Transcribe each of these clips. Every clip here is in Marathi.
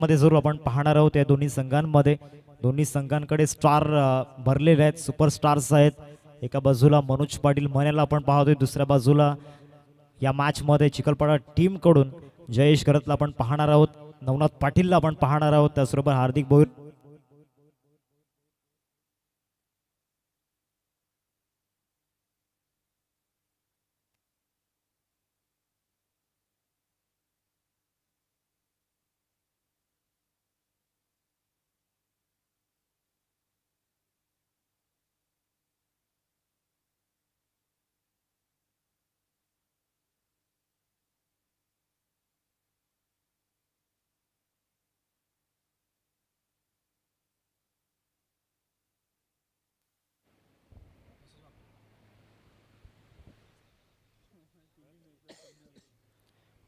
मध्ये जरूर आपण पाहणार आहोत या दोन्ही संघांकडे स्टार भरलेले आहेत, सुपरस्टार्स आहेत. एका बाजूला मनोज पाटील मनेला आपण पाहतोय, दुसऱ्या बाजूला या मॅच मध्ये चिखलपाडा टीम कडून जयेश गरतला आपण पाहणार आहोत, नवनाथ पाटीलला आपण पाहणार आहोत, त्याचबरोबर हार्दिक भोईर.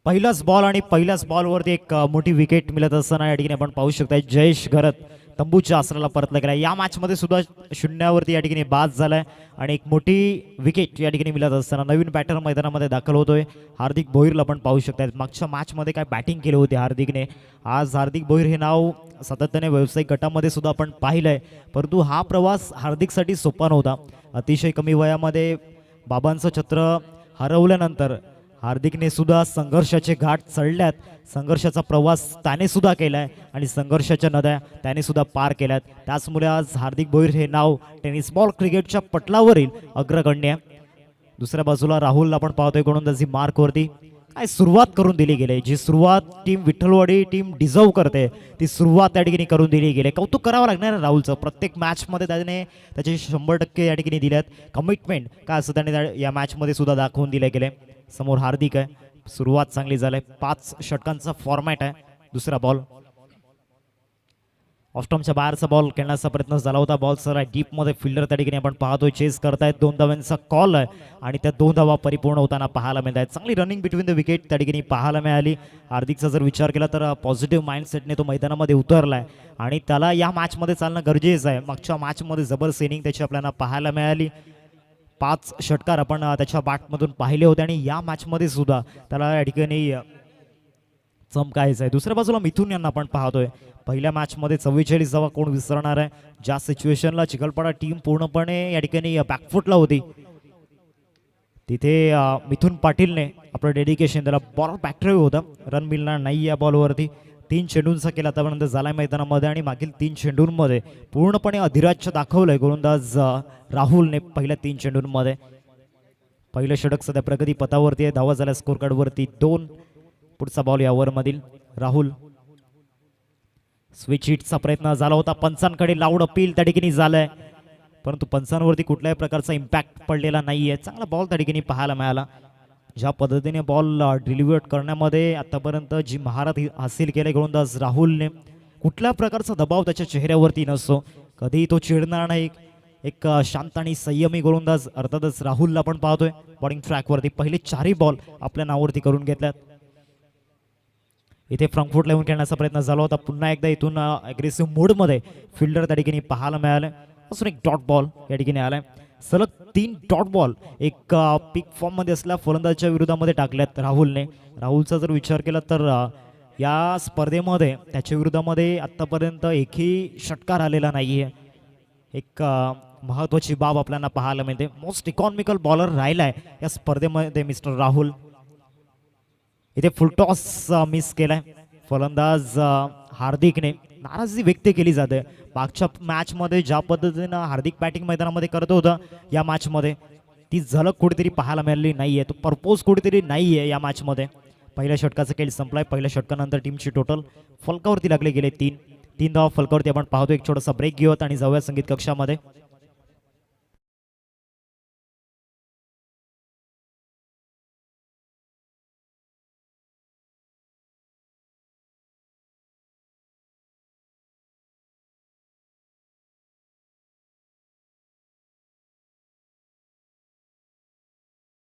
पहिलाच बॉल आणि पहिल्याच बॉलवरती एक मोठी विकेट मिळत असताना या ठिकाणी आपण पाहू शकता जयेश गरत तंबूच्या आसराला परतला गेला. या मॅच मध्ये सुद्धा शून्यावरती या ठिकाणी बाद झालाय आणि एक मोठी विकेट या ठिकाणी मिळत असताना नवीन बॅटर मैदानामध्ये दाखल होतोय. हार्दिक भोईरला आपण पाहू शकता, मागच्या मॅच मध्ये काय बॅटिंग केली होती हार्दिकने. आज हार्दिक भोईर हे नाव सातत्याने व्यावसायिक गटामध्ये सुद्धा आपण पाहिलंय, परंतु हा प्रवास हार्दिकसाठी सोपा नव्हता. अतिशय कमी वयामध्ये बाबांचं छत्र हरवल्यानंतर हार्दिकने सुद्धा संघर्षाचे घाट चढल्यात, संघर्षाचा प्रवास त्याने सुद्धा केलाय आणि संघर्षाच्या नद्या त्याने सुद्धा पार केल्यात. त्याचमुळे आज हार्दिक भोईर हे नाव टेनिस बॉल क्रिकेटच्या पटलावरील अग्रगण्य. दुसऱ्या बाजूला राहुल आपण पाहतोय गोलंदाजी मार्कवरती काय सुरुवात करून दिली गेली. जी सुरुवात टीम विठ्ठलवाडी टीम डिझर्व करते ती सुरुवात त्या ठिकाणी करून दिली गेली. कौतुक करावं लागणार राहुलचं. प्रत्येक मॅचमध्ये त्याने त्याचे 100% या ठिकाणी दिल्यात. कमिटमेंट काय असं त्याने या मॅचमध्ये सुद्धा दाखवून दिले गेले. समोर हार्दिक आहे, सुरुवात चांगली झाली. 5 षटकांचा फॉर्मॅट आहे. दुसरा बॉल ऑस्टॉमच्या बाहेरचा बॉल खेळण्याचा प्रयत्न झाला होता. बॉल सर डीप मध्ये फिल्डर त्या ठिकाणी आपण पाहतोय चेस करतायत. 2 धावांचा कॉल आहे आणि त्या 2 धावा परिपूर्ण होताना पाहायला मिळत आहेत. चांगली रनिंग बिटवीन द विकेट त्या ठिकाणी पाहायला मिळाली. हार्दिकचा जर विचार केला तर पॉझिटिव्ह माइंडसेटने तो मैदानामध्ये उतरलाय आणि त्याला या मॅचमध्ये चालणं गरजेचं आहे. मागच्या मॅचमध्ये जबरदस्त इनिंग त्याची आपल्याला पाहायला मिळाली. 5 षटकार आपण त्याच्या बॅटमधून पाहिले होते आणि या मॅचमध्ये सुद्धा त्याला या ठिकाणी चमकायचं आहे. दुसऱ्या बाजूला मिथुन यांना आपण पाहतोय. पहिल्या मॅचमध्ये 44 धावा कोण विसरणार आहे. ज्या सिच्युएशनला चिखलपाडा टीम पूर्णपणे या ठिकाणी बॅकफुटला होती तिथे मिथुन पाटीलने आपलं डेडिकेशन त्याला बॉल बॅटरी होता. रन मिळणार नाही या बॉलवरती. 3 चेंडूंचा केला आतापर्यंत झालाय मैदानामध्ये आणि मागील 3 चेंडूंमध्ये पूर्णपणे अधिराज्य दाखवलंय गोलंदाज राहुलने. पहिल्या 3 चेंडूंमध्ये पहिलं षटक सध्या प्रगती पथावरती आहे. धावा झाल्या स्कोर कार्डवरती 2. पुढचा बॉल या ओव्हरमधील राहुल. स्विच हिटचा प्रयत्न झाला होता. पंचांकडे लाऊड अपील त्या ठिकाणी झालंय, परंतु पंचांवरती कुठल्याही प्रकारचा इम्पॅक्ट पडलेला नाहीये. चांगला बॉल त्या ठिकाणी पाहायला मिळाला. ज्या पद्धतीने बॉल डिलिव्हर करण्यामध्ये आतापर्यंत जी महारत हासिल केली गोलंदाज राहुलने, कुठल्या प्रकारचा दबाव त्याच्या चेहऱ्यावरती नसतो. कधीही तो चिडणार नाही. एक शांत आणि संयमी गोलंदाज अर्थातच राहुलला आपण पाहतोय बॉलिंग ट्रॅकवरती. पहिले 4ही बॉल आपल्या नावावरती करून घेतल्यात. इथे फ्रंटफुट लावून खेळण्याचा प्रयत्न झाला होता. पुन्हा एकदा इथून अग्रेसिव्ह मोडमध्ये फिल्डर त्या ठिकाणी पाहायला मिळाले. असून एक डॉट बॉल या ठिकाणी आलाय. सलग 3 डॉट बॉल एक पीक फॉर्म मध्ये असल्या फलंदाजच्या विरोधामध्ये टाकल्यात राहुलने. राहुलचा जर विचार केला तर या स्पर्धेमध्ये त्याच्या विरोधामध्ये आतापर्यंत एकही षटकार आलेला नाहीये. एक महत्वाची बाब आपल्याला पाहायला मिळते. मोस्ट इकॉनॉमिकल बॉलर राहिलाय या स्पर्धेमध्ये मिस्टर राहुल. इथे फुलटॉस मिस केलाय फलंदाज हार्दिकने. नाराजी व्यक्त केली जाते. मागच्या मॅच मध्ये ज्या पद्धतीनं हार्दिक बॅटिंग मैदानामध्ये करत होता या मॅच मध्ये ती झलक कुठेतरी पाहायला मिळाली नाहीये. तो पर्पोज कुठेतरी नाहीये या मॅच मध्ये. पहिल्या षटकाचा खेळ संपलाय. पहिल्या षटकानंतर टीमची टोटल फलकावरती लागले गेले 3 धावा फलकावरती आपण पाहतो. एक छोटासा ब्रेक घेऊयात आणि जाऊया संगीत कक्षामध्ये.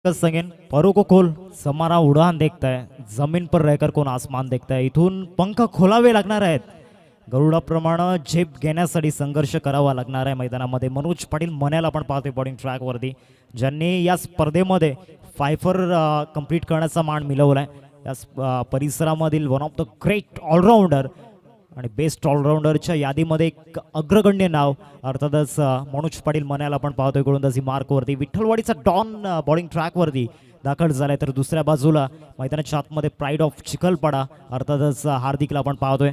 संगेन परों को खोल समारा उड़ान देखता है, जमीन पर रहकर कोण आसमान देखता है. इथून पंख खोलावे लागणार आहेत. गरुडाप्रमाणे झेप घेण्यासाठी संघर्ष करावा लागणार आहे मैदानामध्ये. मनोज पाटील मनेला आपण पाहतोय बॉलिंग ट्रॅकवरती, ज्यांनी या स्पर्धेमध्ये 5 कंप्लीट करण्याचा मान मिळवलाय. या परिसरामधील one of the great allrounder आणि बेस्ट ऑलराऊंडरच्या यादीमध्ये एक अग्रगण्य नाव अर्थातच मनोज पाटील मनाला आपण पाहतोय गोलंदाजी मार्कवरती. विठ्ठलवाडीचा डॉन बॉलिंग ट्रॅकवरती दाखल झालाय, तर दुसऱ्या बाजूला मैदानाच्या आतमध्ये प्राईड ऑफ चिखलपाडा अर्थातच हार्दिकला आपण पाहतोय.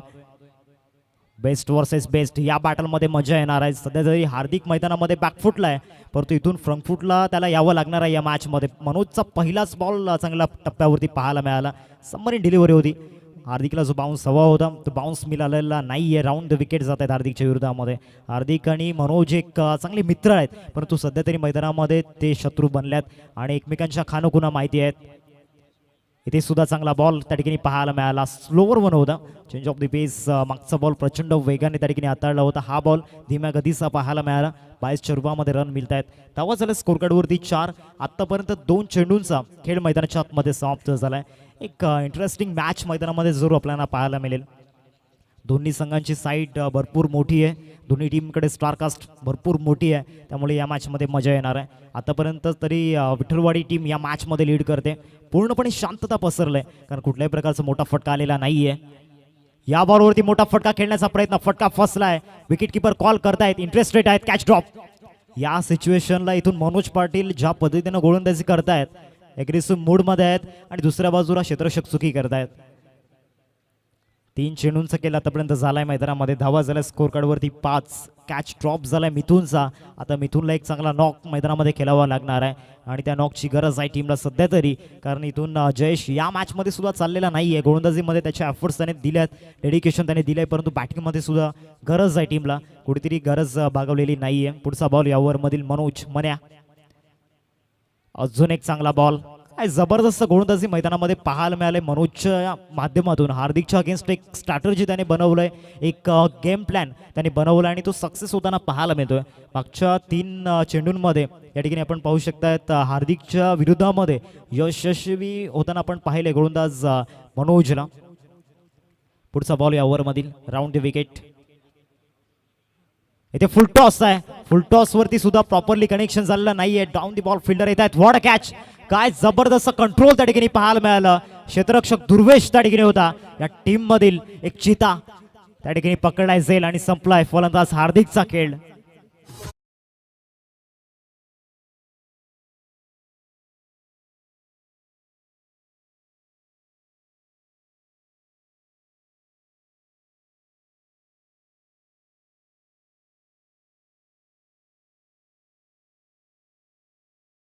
बेस्ट वर्सेस बेस्ट या बॅटलमध्ये मजा येणार आहे. सध्या जरी हार्दिक मैदानामध्ये बॅकफुटला आहे, परंतु इथून फ्रंटफुटला त्याला यावं लागणार आहे या मॅचमध्ये. मनोजचा पहिलाच बॉल चांगल्या टप्प्यावरती पाहायला मिळाला, सबमरीन डिलिव्हरी होती. हार्दिकला जो बाउन्स हवा होता तो बाउन्स मिळालेला नाही आहे. राऊंड द विकेट जात आहेत हार्दिकच्या विरोधामध्ये. हार्दिक आणि मनोज एक चांगले मित्र आहेत, परंतु सध्या तरी मैदानामध्ये ते शत्रू बनल्यात आणि एकमेकांच्या खानोखुणा माहिती आहेत. इथे सुद्धा चांगला बॉल त्या ठिकाणी पाहायला मिळाला. स्लोवर वन होता, चेंज ऑफ द पेस. मागचा बॉल प्रचंड वेगाने त्या ठिकाणी हाताळला होता, हा बॉल धीम्या गतीचा पाहायला मिळाला. 22च्या रूपामध्ये रन मिळत आहेत. धावा झाल्या स्कोर कार्डवरती 4. आत्तापर्यंत 2 चेंडूंचा खेळ मैदानाच्या आतमध्ये समाप्त झालाय. एक इंटरेस्टिंग मॅच मैदानामध्ये जरूर आपल्याला पाहायला मिळेल. दोन्ही संघांची साईड भरपूर मोठी आहे, दोन्ही टीमकडे स्टारकास्ट भरपूर मोठी आहे, त्यामुळे या मॅचमध्ये मजा येणार आहे. आतापर्यंत तरी विठ्ठलवाडी टीम या मॅचमध्ये लीड करते. पूर्णपणे शांतता पसरलंय, कारण कुठल्याही प्रकारचा मोठा फटका आलेला नाहीये. या बॉलवरती मोठा फटका खेळण्याचा प्रयत्न, फटका फसलाय. विकेट किपर कॉल करतायत, इंटरेस्टेड आहेत, कॅच ड्रॉप. या सिच्युएशनला इथून मनोज पाटील ज्या पद्धतीनं गोलंदाजी करतायत, एग्रेसिव्ह मूडमध्ये आहेत आणि दुसऱ्या बाजूला क्षेत्ररक्षक चुकी करतायत. 3 चेंडूंचा खेळ आतापर्यंत झालाय मैदानामध्ये. धावा झाल्या स्कोर कार्डवरती 5. कॅच ड्रॉप झालाय मिथुनचा. आता मिथुनला एक चांगला नॉक मैदानामध्ये खेळावा लागणार आहे आणि त्या नॉकची गरज आहे टीमला सध्या तरी, कारण इथून जयेश या मॅचमध्ये सुद्धा चाललेला नाही आहे. गोलंदाजीमध्ये त्याचे एफर्ट्स त्याने दिल्यात, डेडिकेशन त्याने दिलंय, परंतु बॅटिंगमध्ये सुद्धा गरज आहे टीमला, कुठेतरी गरज भागवलेली नाही आहे. पुढचा बॉल या ओव्हरमधील मनोज मन्या. अजून एक चांगला बॉल. काय जबरदस्त गोलंदाजी मैदानामध्ये पाहायला मिळाले मनोजच्या माध्यमातून. हार्दिकच्या अगेन्स्ट एक स्ट्रॅटर्जी त्याने बनवलंय, एक गेम प्लॅन त्याने बनवला आणि तो सक्सेस होताना पाहायला मिळतोय. मागच्या 3 चेंडूंमध्ये या ठिकाणी आपण पाहू शकतायत हार्दिकच्या विरोधामध्ये यशस्वी होताना आपण पाहिले गोलंदाज मनोजला. पुढचा बॉल या ओव्हरमधील राऊंड द विकेट. इथे फुल टॉस आहे, फुल टॉस वरती सुद्धा प्रॉपरली कनेक्शन झालेलं नाहीये. डाऊन दी बॉल फिल्डर येत आहेत. What a catch. काय जबरदस्त कंट्रोल त्या ठिकाणी पाहायला मिळालं. क्षेत्ररक्षक दुर्वेश त्या ठिकाणी होता. या टीम मधील एक चिता त्या ठिकाणी पकडलाय जाईल आणि संपलाय फलंदाज हार्दिकचा खेळ.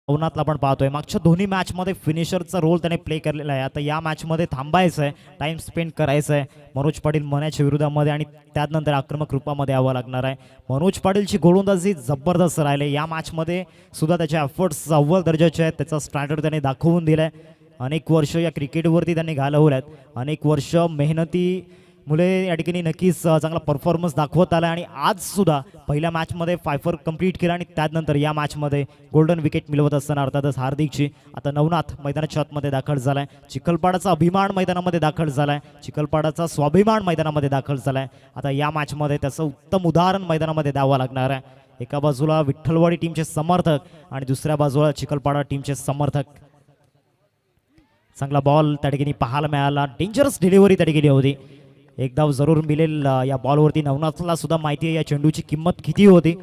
नवनाथला आपण पाहतोय, मागच्या दोन्ही मॅचमध्ये फिनिशरचा रोल त्याने प्ले केलेला आहे. आता या मॅचमध्ये थांबायचं आहे, टाइम स्पेंड करायचं आहे मनोज पाटील मनाच्या विरोधामध्ये आणि त्यानंतर आक्रमक रूपामध्ये यावं लागणार आहे. मनोज पाटीलची गोलंदाजी जबरदस्त राहिले. या मॅचमध्ये सुद्धा त्याचे एफर्ट्स अव्वल दर्जाचे आहेत. त्याचा स्टँडर्ड त्याने दाखवून दिलाय. अनेक वर्ष या क्रिकेटवरती त्यांनी घालवल्यात, अनेक वर्ष मेहनती मुले या ठिकाणी नक्कीच चांगला परफॉर्मन्स दाखवत आला आणि आज सुद्धा पहिल्या मॅचमध्ये 5 कंप्लीट केला आणि त्यानंतर या मॅचमध्ये गोल्डन विकेट मिळवत असताना अर्थातच हार्दिकची. आता नवनाथ मैदानाच्या आतमध्ये दाखल झालाय. चिखलपाडाचा अभिमान मैदानामध्ये दाखल झालाय, चिखलपाडाचा स्वाभिमान मैदानामध्ये दाखल झालाय. आता या मॅचमध्ये त्याचं उत्तम उदाहरण मैदानामध्ये द्यावं लागणार आहे. एका बाजूला विठ्ठलवाडी टीमचे समर्थक आणि दुसऱ्या बाजूला चिखलपाडा टीमचे समर्थक. चांगला बॉल त्या ठिकाणी पाहायला मिळाला, डेंजरस डिलिव्हरी त्या ठिकाणी होती. एक धाव जरूर मिळेल या बॉलवरती. नवनाथला सुद्धा माहिती आहे या चेंडूची किंमत किती होती.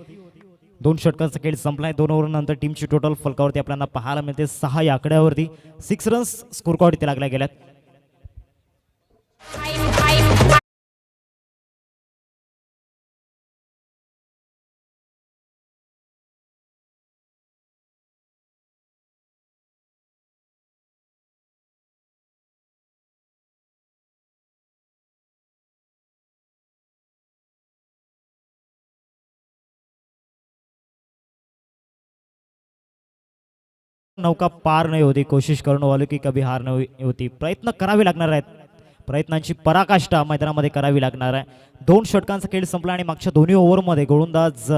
2 षटकांचा खेळ संपलाय. 2 ओव्हरनंतर टीमची टोटल फलकावरती आपल्याला पाहायला मिळते 6 या आकड्यावरती. 6 रन्स स्कोर कार्डवरती लागल्या गेल्यात. नौका पार नाही होती, कोशिश करणं वालो की कभी हार नाही होती. प्रयत्न करावे लागणार आहेत, प्रयत्नांची पराकाष्ठा मैदानामध्ये करावी लागणार आहे. 2 षटकांचा खेळ संपला आणि मागच्या दोन्ही ओव्हरमध्ये गोलंदाज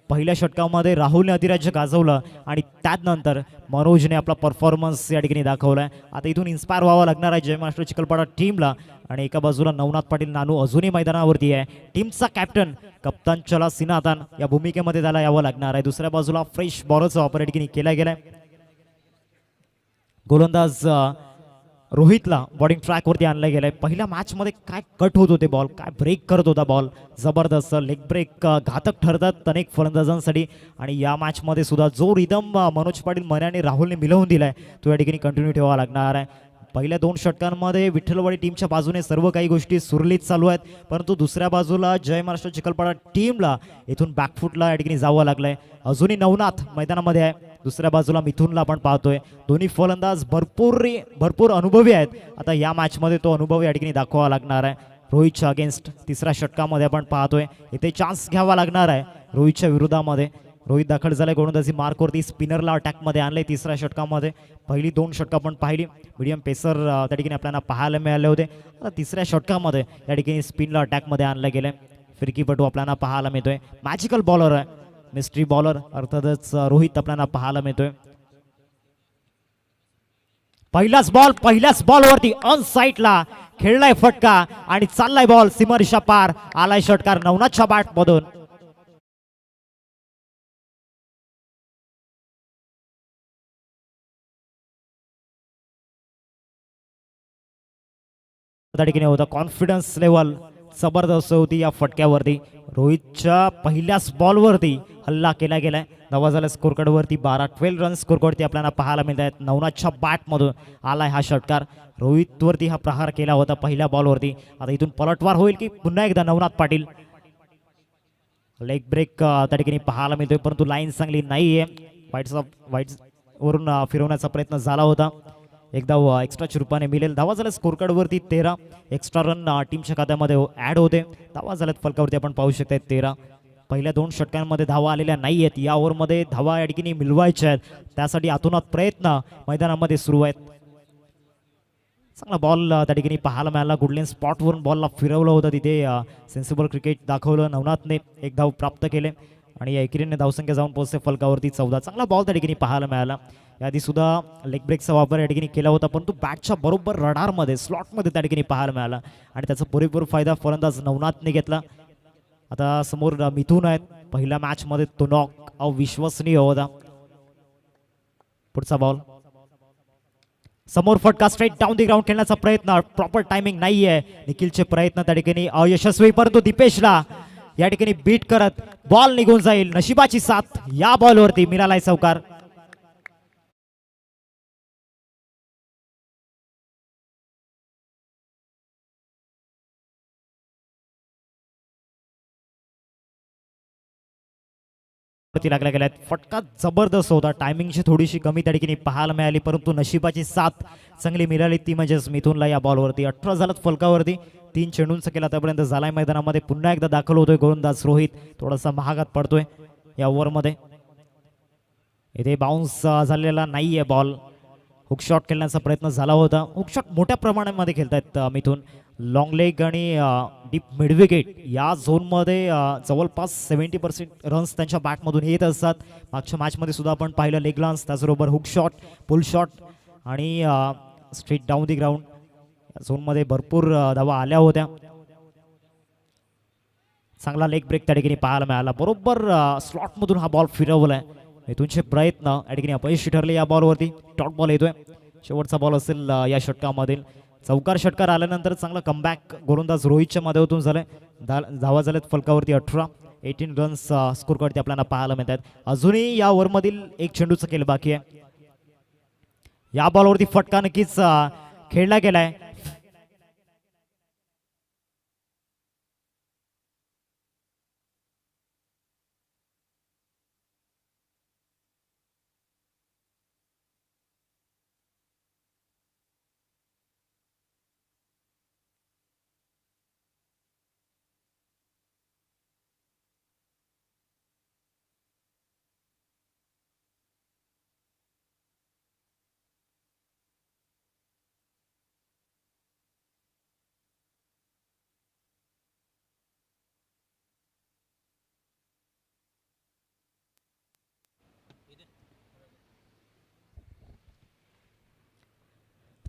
पहिल्या षटकामध्ये राहुलने अधिराज्य गाजवलं आणि त्यानंतर मनोजने आपला परफॉर्मन्स या ठिकाणी दाखवलाय. आता इथून इन्स्पायर व्हावं लागणार आहे जय महाराष्ट्र चिखलपाडा टीमला. आणि एका बाजूला नवनाथ पाटील नानू अजूनही मैदानावरती आहे. टीमचा कॅप्टन कप्तान चला सिनातान या भूमिकेमध्ये त्याला यावं लागणार आहे. दुसऱ्या बाजूला फ्रेश बॉलरचा वापर या ठिकाणी केला गेलाय. गोलंदाज रोहितला बॉलिंग ट्रॅकवरती आणलं गेलंय. पहिल्या मॅचमध्ये काय कट होत होते बॉल, काय ब्रेक करत होता बॉल, जबरदस्त लेग ब्रेक घातक ठरतात अनेक फलंदाजांसाठी. आणि या मॅचमध्ये सुद्धा जो रिदम मनोज पाटील, मने आणि राहुलने मिळवून दिलाय तो या ठिकाणी कंटिन्यू ठेवावा लागणार आहे. पहिल्या 2 षटकांमध्ये विठ्ठलवाडी टीमच्या बाजूने सर्व काही गोष्टी सुरळीत चालू आहेत, परंतु दुसऱ्या बाजूला जय महाराष्ट्र चिखलपाडा टीमला इथून बॅकफुटला या ठिकाणी जावं लागलंय. अजूनही नवनाथ मैदानामध्ये आहे, दुसऱ्या बाजूला मिथुनला आपण पाहतोय. दोन्ही फलंदाज भरपूर अनुभवी आहेत. आता या मॅचमध्ये तो अनुभव या ठिकाणी दाखवावा लागणार आहे. रोहितच्या अगेन्स्ट तिसऱ्या षटकामध्ये आपण पाहतोय इथे चान्स घ्यावा लागणार आहे रोहितच्या विरोधामध्ये. रोहित दाखल झालाय गोलंदाजी मार्कवरती, स्पिनरला अटॅकमध्ये आणलंय तिसऱ्या षटकामध्ये. पहिली 2 षटकं आपण पाहिली, मीडियम पेसर त्या ठिकाणी आपल्याला पाहायला मिळाले होते. आता तिसऱ्या षटकामध्ये या ठिकाणी स्पिनला अटॅकमध्ये आणलं गेलंय. फिरकीपटू आपल्याला पाहायला मिळतोय. मॅजिकल बॉलर आहे, मिस्ट्री बॉलर अर्थातच रोहित आपल्याला पाहायला मिळतोय. पहिल्याच बॉलवरती ऑन साईडला खेळलाय फटका आणि चाललाय बॉल सीमारेषा पार. आलाय षटकार नवनाथच्या बॅटमधून. त्या ठिकाणी होता कॉन्फिडन्स लेवल जबरदस्त होती या फटक्यावरती. रोहितच्या पहिल्याच बॉलवरती हल्ला केला गेलाय. धावा झाल्या स्कोरकार्डवरती 12 रन स्कोरकार्डवरती आपल्याला पाहायला मिळत आहेत. नवनाथच्या बॅटमधून आलाय हा षटकार. रोहितवरती हा प्रहार केला होता पहिल्या बॉलवरती. आता इथून पलटवार होईल की पुन्हा एकदा नवनाथ पाटील. लेग ब्रेक त्या ठिकाणी पाहायला मिळतोय, परंतु लाईन चांगली नाहीये. वाईट्स वरून फिरवण्याचा प्रयत्न झाला होता. एकदा एक्स्ट्राच्या रूपाने मिळेल. धावा झाल्या स्कोरकार्डवरती 13. एक्स्ट्रा रन टीमच्या खात्यामध्ये ॲड होते. धावा झाल्यात फलकावरती आपण पाहू शकता 13. पहिल्या 2 षटकांमध्ये धावा आलेल्या नाही आहेत. या ओव्हरमध्ये धावा या ठिकाणी मिळवायच्या आहेत, त्यासाठी आतोनात प्रयत्न मैदानामध्ये सुरू आहेत. चांगला बॉल त्या ठिकाणी पाहायला मिळाला. गुडलेन स्पॉटवरून बॉलला फिरवलं होतं, तिथे सेन्सिबल क्रिकेट दाखवलं. नवनाथने 1 धाव प्राप्त केले आणि या एकेरीने धावसंख्या जाऊन पोहोचते फलकावरती 14. चांगला बॉल त्या ठिकाणी पाहायला मिळाला. याआधी सुद्धा लेग ब्रेकचा वापर या ठिकाणी केला होता, परंतु बॅटच्या बरोबर रडारमध्ये स्लॉटमध्ये त्या ठिकाणी पाहायला मिळाला आणि त्याचा पुरेपूर फायदा फलंदाज नवनाथने घेतला. आता समोर मिथून आहेत. पहिल्या मॅचमध्ये तो नॉक अविश्वसनीय होता. पुढचा बॉल समोर फटका, स्ट्रेट डाऊन दी ग्राउंड खेळण्याचा प्रयत्न, प्रॉपर टायमिंग नाहीये. निखिलचे प्रयत्न त्या ठिकाणी अयशस्वी, परंतु दीपेशला या ठिकाणी बीट करत बॉल निघून जाईल. नशिबाची साथ या बॉलवरती मिळालाय चौकार. लागला गेला. फटका जबरदस्त होता. टायमिंगची थोडीशी कमी त्या ठिकाणी पाहायला मिळाली, परंतु नशिबाची साथ चांगली मिळाली, ती म्हणजेच मिथुनला या बॉलवरती. 18 झालं फलकावरती. 3 चेंडूंचा केला आतापर्यंत झालाय मैदानामध्ये. पुन्हा एकदा दाखल होतोय गोलंदाज रोहित. थोडासा महागात पडतोय या ओव्हरमध्ये. इथे बाउन्स झालेला नाहीये बॉल. हुकशॉट खेळण्याचा प्रयत्न झाला होता. हुकशॉट मोठ्या प्रमाणामध्ये खेळतायत मिथून. लॉंग लेग आणि डीप मिड विकेट या झोनमध्ये जवळपास 70% रन्स त्यांच्या बॅटमधून येत असतात. मागच्या मॅचमध्ये सुद्धा आपण पाहिलं लेग लॉन्स, त्याचबरोबर हुक शॉट, पुल शॉट आणि स्ट्रेट डाऊन दी ग्राउंड या झोनमध्ये भरपूर धावा आल्या होत्या. चांगला लेग ब्रेक त्या ठिकाणी पाहायला मिळाला. बरोबर स्लॉटमधून हा बॉल फिरवलाय. मिथूनचे प्रयत्न या ठिकाणी अपयशी ठरले या बॉलवरती. डॉट बॉल येतोय. शेवटचा बॉल असेल या षटकामधील. चौकार षटकार आल्यानंतर चांगला कमबॅक गोलंदाज रोहितच्या माध्यमातून झालंय. धावा झाल्यात फलकावरती 18. 18 रन्स स्कोर करते आपल्याला पाहायला मिळतात. अजूनही या ओव्हरमधील 1 चेंडूचं केलं बाकी आहे. या बॉलवरती फटका नक्कीच खेळला गेलाय.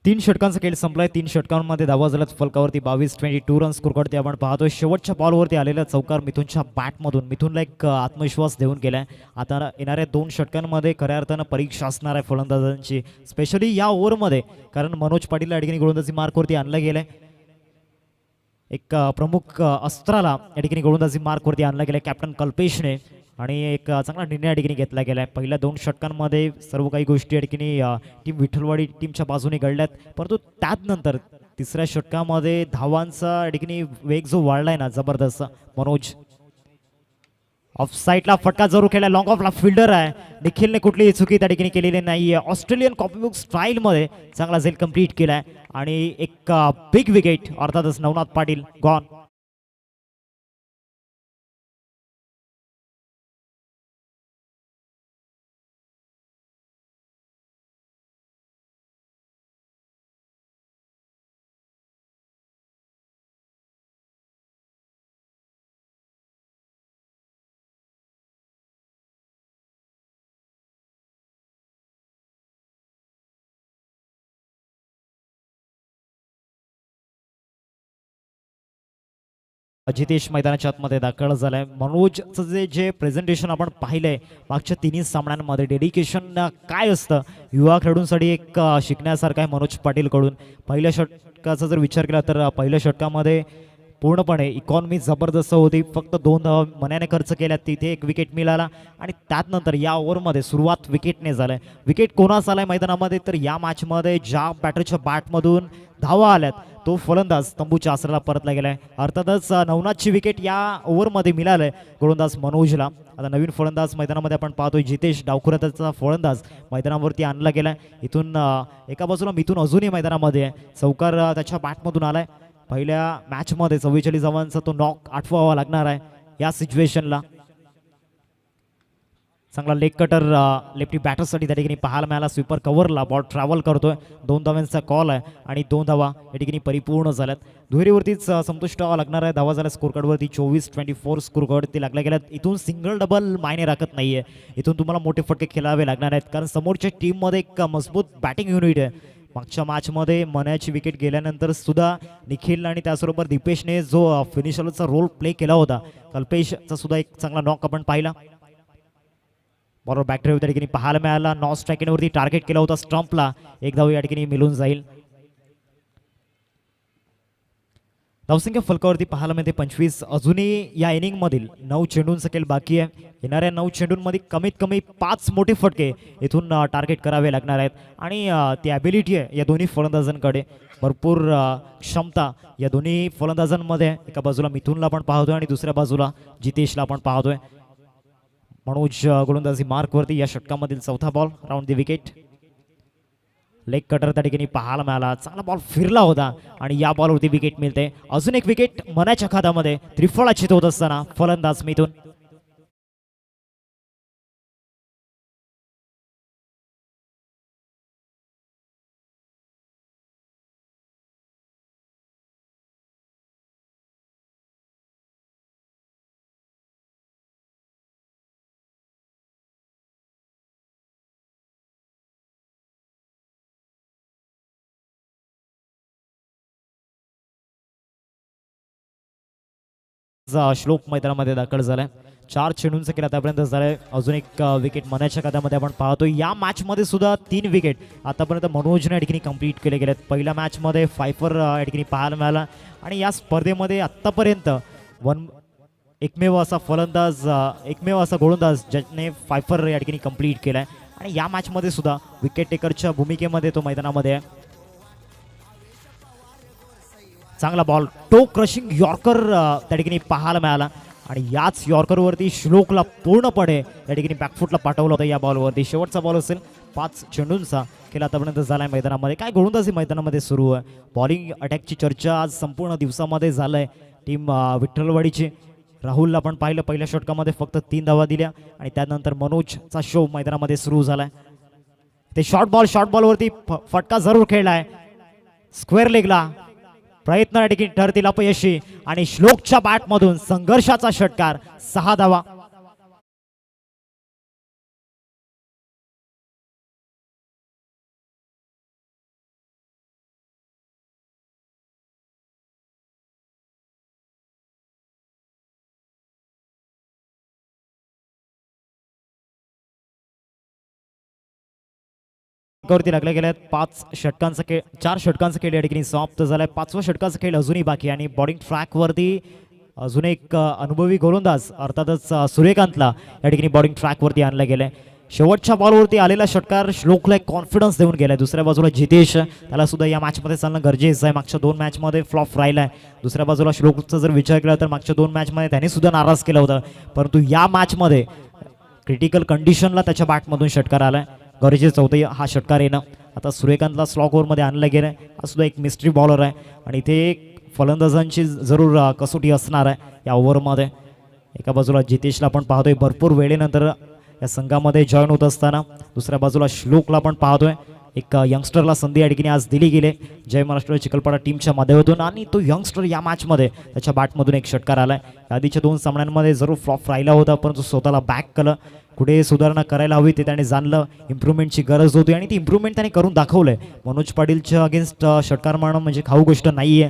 तीन षटकांचा खेळ संपलाय. 3 षटकांमध्ये धावा झाल्यात फलकावरती 22-22 रन स्कोर करते आपण पाहतोय. शेवटच्या बॉलवरती आलेला चौकार मिथुनच्या बॅटमधून मिथुनला एक आत्मविश्वास देऊन गेलाय. आता येणाऱ्या 2 षटकांमध्ये खऱ्या अर्थानं परीक्षा असणार आहे फलंदाजांची, स्पेशली या ओव्हरमध्ये, कारण मनोज पाटीलला या ठिकाणी गोलंदाजी मार्कवरती आणलं गेलंय. एक प्रमुख अस्त्राला या ठिकाणी गोलंदाजी मार्कवरती आणला गेला कॅप्टन कल्पेशने, आणि एक चांगला निर्णय या ठिकाणी घेतला गेला आहे. पहिल्या 2 षटकांमध्ये सर्व काही गोष्टी या ठिकाणी टीम विठ्ठलवाडी टीमच्या बाजूने घडल्यात, परंतु त्यानंतर तिसऱ्या षटकामध्ये धावांचा या ठिकाणी वेग जो वाढलाय ना जबरदस्त. मनोज ऑफ साईडला फटका जरूर खेळला, लॉंग ऑफला फिल्डर आहे. निखिलने कुठलीही चुकी त्या ठिकाणी केलेली नाही. ऑस्ट्रेलियन कॉपीबुक स्टाईलमध्ये चांगला झेल कंप्लीट केलाय आणि एक बिग विकेट, अर्थातच नवनाथ पाटील गॉन. जितेश मैदानाच्या आतमध्ये दाखल झालाय. मनोजचं जे प्रेझेंटेशन आपण पाहिलंय मागच्या 3 सामन्यांमध्ये, डेडिकेशन काय असतं युवा खेळाडूंसाठी, एक शिकण्यासारखं आहे मनोज पाटीलकडून. पहिल्या षटकाचा जर विचार केला तर पहिल्या षटकामध्ये पूर्णपणे इकॉनॉमी जबरदस्त होती. फक्त 2 धावा मनाने खर्च केल्या, तिथे एक विकेट मिळाला आणि त्यानंतर या ओव्हरमध्ये सुरुवात विकेटने झालाय. विकेट कोणाचा आलाय मैदानामध्ये तर या मॅचमध्ये ज्या बॅटरच्या बॅटमधून धावा आल्यात तो फलंदाज तंबूच्या आसराला परतला गेलाय. अर्थातच नवनाथची विकेट या ओव्हरमध्ये मिळालंय गोलंदाज मनोजला. आता नवीन फलंदाज मैदानामध्ये आपण पाहतोय जितेश डावखुराचा फलंदाज मैदानावरती आणला गेलाय. इथून एका बाजूला मिथून अजूनही मैदानामध्ये आहे. चौकार त्याच्या बॅटमधून आलाय. पहिल्या मॅचमध्ये 44 धावांचा तो नॉक आठवावा लागणार आहे या सिच्युएशनला. चांगला लेग कटर लेफ्टी बॅटरसाठी त्या ठिकाणी पाहायला मिळाला. स्वीपर कव्हरला बॉल ट्रॅव्हल करतोय. 2 धावांचा कॉल आहे आणि 2 धावा या ठिकाणी परिपूर्ण झाल्यात. दुहेरीवरतीच संतुष्ट व्हावं लागणार आहे. धावा झाल्या स्कोर कार्डवरती 24-24 स्कोर कार्ड ते लागल्या गेल्यात. इथून सिंगल डबल मायने राखत नाहीये. इथून तुम्हाला मोठे फटके खेळावे लागणार आहेत, कारण समोरच्या टीममध्ये एक मजबूत बॅटिंग युनिट आहे. मागच्या मॅचमध्ये मनाची विकेट गेल्यानंतर सुद्धा निखिल आणि त्याचबरोबर दीपेशने जो फिनिशरचा रोल प्ले केला होता, कल्पेशचा सुद्धा एक चांगला नॉक आपण पाहिला. बरोबर बॅक ड्राईव्ह त्या ठिकाणी पाहायला मिळाला. नॉन स्ट्रायकिंगवरती टार्गेट केला होता स्टंपला, एक धाव या ठिकाणी मिळून जाईल. धावसंख्या फलकावरती पाहायला मिळते 25. अजूनही या इनिंगमधील 9 चेंडूंचा खेळ बाकी आहे. येणाऱ्या 9 चेंडूंमध्ये कमीत कमी 5 मोठे फटके इथून टार्गेट करावे लागणार आहेत आणि ती ॲबिलिटी आहे या दोन्ही फलंदाजांकडे. भरपूर क्षमता या दोन्ही फलंदाजांमध्ये. एका बाजूला मिथुनला आपण पाहतोय आणि दुसऱ्या बाजूला जितेशला आपण पाहतोय. मनोज गोलंदाजी मार्कवरती. या षटकामधील चौथा बॉल, राऊंड दी विकेट. लेग कटर त्या ठिकाणी पाहायला मिळाला. चांगला बॉल फिरला होता आणि या बॉलवरती विकेट मिळते. अजून एक विकेट मनाच्या खात्यामध्ये. त्रिफळाचित होत असताना फलंदाज मिथुन. श्लोक मैदानामध्ये दाखल झालाय. 4 चेंडूंचा खेळ आतापर्यंत झालाय. अजून एक विकेट मनाच्या खात्यामध्ये आपण पाहतोय. या मॅचमध्ये सुद्धा 3 विकेट आतापर्यंत मनोजने या ठिकाणी कंप्लीट केले गेलेत. पहिल्या मॅचमध्ये फायफर या ठिकाणी पाहायला मिळाला आणि या स्पर्धेमध्ये आतापर्यंत एकमेव असा फलंदाज, एकमेव असा गोलंदाज ज्याने फायफर या ठिकाणी कंप्लीट केलाय आणि या मॅचमध्ये सुद्धा विकेट टेकरच्या भूमिकेमध्ये तो मैदानामध्ये आहे. चांगला बॉल, टो क्रशिंग यॉर्कर त्या ठिकाणी पाहायला मिळाला आणि याच यॉर्करवरती श्लोकला पूर्णपणे या ठिकाणी बॅकफुटला पाठवलं होतं. या बॉलवरती शेवटचा बॉल असेल. 5 चेंडूंचा खेळ आतापर्यंत झालाय मैदानामध्ये. काय गोलंदाजी मैदानामध्ये सुरू आहे. बॉलिंग अटॅकची चर्चा आज संपूर्ण दिवसामध्ये झालंय. टीम विठ्ठलवाडीची राहुलला आपण पाहिलं, पहिल्या षटकामध्ये फक्त 3 धावा दिल्या आणि त्यानंतर मनोजचा शो मैदानामध्ये सुरू झालाय. ते शॉर्ट बॉलवरती फटका जरूर खेळलाय स्क्वेअर लेगला. प्रयत्न या ठिकाणी ठरतील अपयशी आणि श्लोकच्या बॅटमधून संघर्षाचा षटकार, 6 धावा. वरती लागल्या गेल्यात 4 षटकांचा खेळ या ठिकाणी समाप्त झालाय. 5व्या षटकाचा खेळ अजूनही बाकी आणि बॉलिंग ट्रॅक वरती अजून एक अनुभवी गोलंदाज अर्थातच सूर्यकांतला या ठिकाणी बॉलिंग ट्रॅक वरती आणलं गेलंय. शेवटच्या बॉलवरती आलेला षटकार श्लोकला एक कॉन्फिडन्स देऊन गेलाय. दुसऱ्या बाजूला जितेश, त्याला सुद्धा या मॅचमध्ये चालणं गरजेचं आहे. मागच्या 2 मॅचमध्ये फ्लॉप राहिलाय. दुसऱ्या बाजूला श्लोकचा जर विचार केला तर मागच्या 2 मॅचमध्ये त्याने सुद्धा नाराज केलं होतं, परंतु या मॅचमध्ये क्रिटिकल कंडिशनला त्याच्या बॅटमधून षटकार आलाय. गरजेचं होतं हा षटकार येणं. आता सूर्यकांतला स्लॉग ओव्हरमध्ये आणलं गेलं आहे. हा सुद्धा एक मिस्ट्री बॉलर आहे आणि इथे फलंदाजांची जरूर कसोटी असणार आहे या ओव्हरमध्ये. एका बाजूला जितेशला आपण पाहतोय भरपूर वेळेनंतर या संघामध्ये जॉईन होत असताना. दुसऱ्या बाजूला श्लोकला पण पाहतोय. एक यंगस्टरला संधी या ठिकाणी आज दिली गेली जय महाराष्ट्र चिखलपाडा टीमच्या माध्यमातून आणि तो यंगस्टर या मॅचमध्ये त्याच्या बॅटमधून एक षटकार आलाय. आधीच्या 2 सामन्यांमध्ये जरूर फ्लॉप राहिला होता, परंतु स्वतःला बॅक केलं. कुठे सुधारणा करायला हवी ते त्याने जाणलं. इम्प्रूव्हमेंटची गरज होती आणि ती इम्प्रूव्हमेंट त्याने करून दाखवलंय. मनोज पाटीलच्या अगेन्स्ट षटकार मारणं म्हणजे खाऊ गोष्ट नाहीये.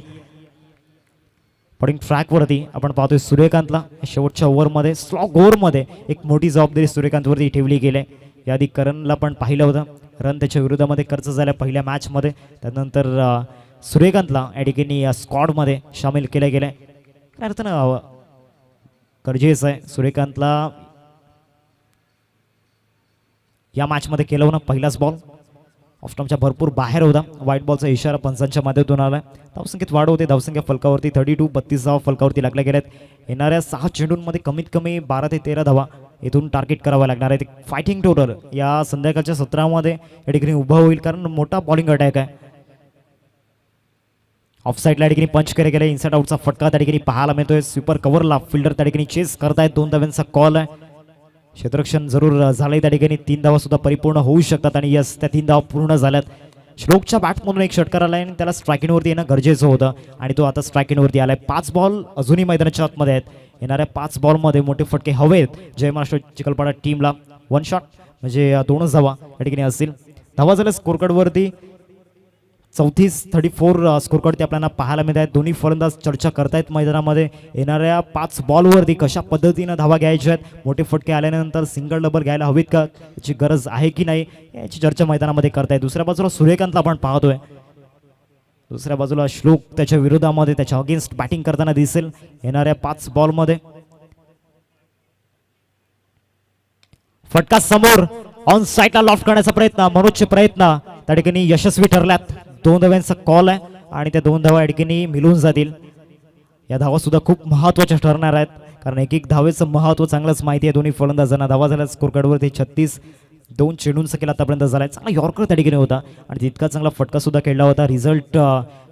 बॉलिंग ट्रॅकवरती आपण पाहतोय सूर्यकांतला शेवटच्या ओव्हरमध्ये स्लॉग ओव्हरमध्ये एक मोठी जबाबदारी सूर्यकांतवरती ठेवली गेली. याआधी करणला पण पाहिलं होतं. रन त्याच्या विरोधामध्ये खर्च झाल्या पहिल्या मॅचमध्ये. त्यानंतर सूर्यकांतला या ठिकाणी स्क्वॉडमध्ये सामील केलं गेलं. काय अर्थानं गरजेचं आहे सूर्यकांतला या मॅचमध्ये केलं होतं. पहिलाच बॉल ऑफस्टम्पच्या भरपूर बाहेर होता. व्हाईट बॉलचा इशारा पंचांच्या माध्यमातून आला. धावसंख्येत वाढ होते. धावसंख्या फलकावरती 32 32 धावा फलकावरती लागल्या गेल्यात. येणाऱ्या 6 चेंडूंमध्ये कमीत कमी 12 ते 13 धावा इथून टार्गेट करावा लागणार आहे. फायटिंग टोटल या संध्याकाळच्या सत्रामध्ये या ठिकाणी उभा होईल, कारण मोठा बॉलिंग अटॅक आहे. ऑफ साईडला या ठिकाणी पंच केले गेले. इनसाइड आउटचा फटका त्या ठिकाणी पाहायला मिळतोय. स्वीपर कव्हरला फिल्डर त्या ठिकाणी चेस करतायत. 2 धाव्यांचा कॉल आहे. क्षेत्ररक्षण जरूर झालंय त्या ठिकाणी. 3 धावा सुद्धा परिपूर्ण होऊ शकतात आणि यस त्या 3 धावा पूर्ण झाल्यात. श्लोकच्या बॅटमधून एक षटकार आलाय आणि त्याला स्ट्रायकिंगवरती येणं गरजेचं होतं आणि तो आता स्ट्रायकिंगवरती आलाय. 5 बॉल अजूनही मैदानाच्या आतमध्ये आहेत. येणाऱ्या 5 बॉलमध्ये मोठे फटके हवेत जय महाराष्ट्र चिखलपाडा टीमला. 1 शॉट म्हणजे 2च धावा या ठिकाणी असतील. धावा झाल्या स्कोरकार्डवरती 34 स्कोरकार्ड आपल्याला पाहायला मिळत आहेत. दोन्ही फलंदाज चर्चा करतायत मैदानामध्ये. येणाऱ्या 5 बॉलवरती कशा पद्धतीनं धावा घ्यायच्या आहेत, मोठे फटके आल्यानंतर सिंगल डबल घ्यायला हवीत का, याची गरज आहे की नाही, याची चर्चा मैदानामध्ये करतायत. दुसऱ्या बाजूला सूर्यकांतला आपण पाहतोय. दुसऱ्या बाजूला श्लोक त्याच्या विरोधामध्ये त्याच्या अगेन्स्ट बॅटिंग करताना दिसेल. येणाऱ्या 5 बॉलमध्ये फटका समोर ऑन साईडला लॉफ्ट करण्याचा प्रयत्न, मनोजचे प्रयत्न त्या ठिकाणी यशस्वी ठरल्यात. 2 धाव्यांचा कॉल आहे आणि त्या 2 धावा या ठिकाणी मिळून जातील. या धावा सुद्धा खूप महत्त्वाच्या ठरणार आहेत, कारण एक धावेचं महत्त्व चांगलंच माहिती आहे दोन्ही फलंदाजांना. धावा झाल्या स्कोरकार्डवरती 36. 2 चेंडूंचा केला आतापर्यंत झालाय. चांगला यॉर्कर त्या ठिकाणी होता आणि तितका चांगला फटका सुद्धा खेळला होता. रिझल्ट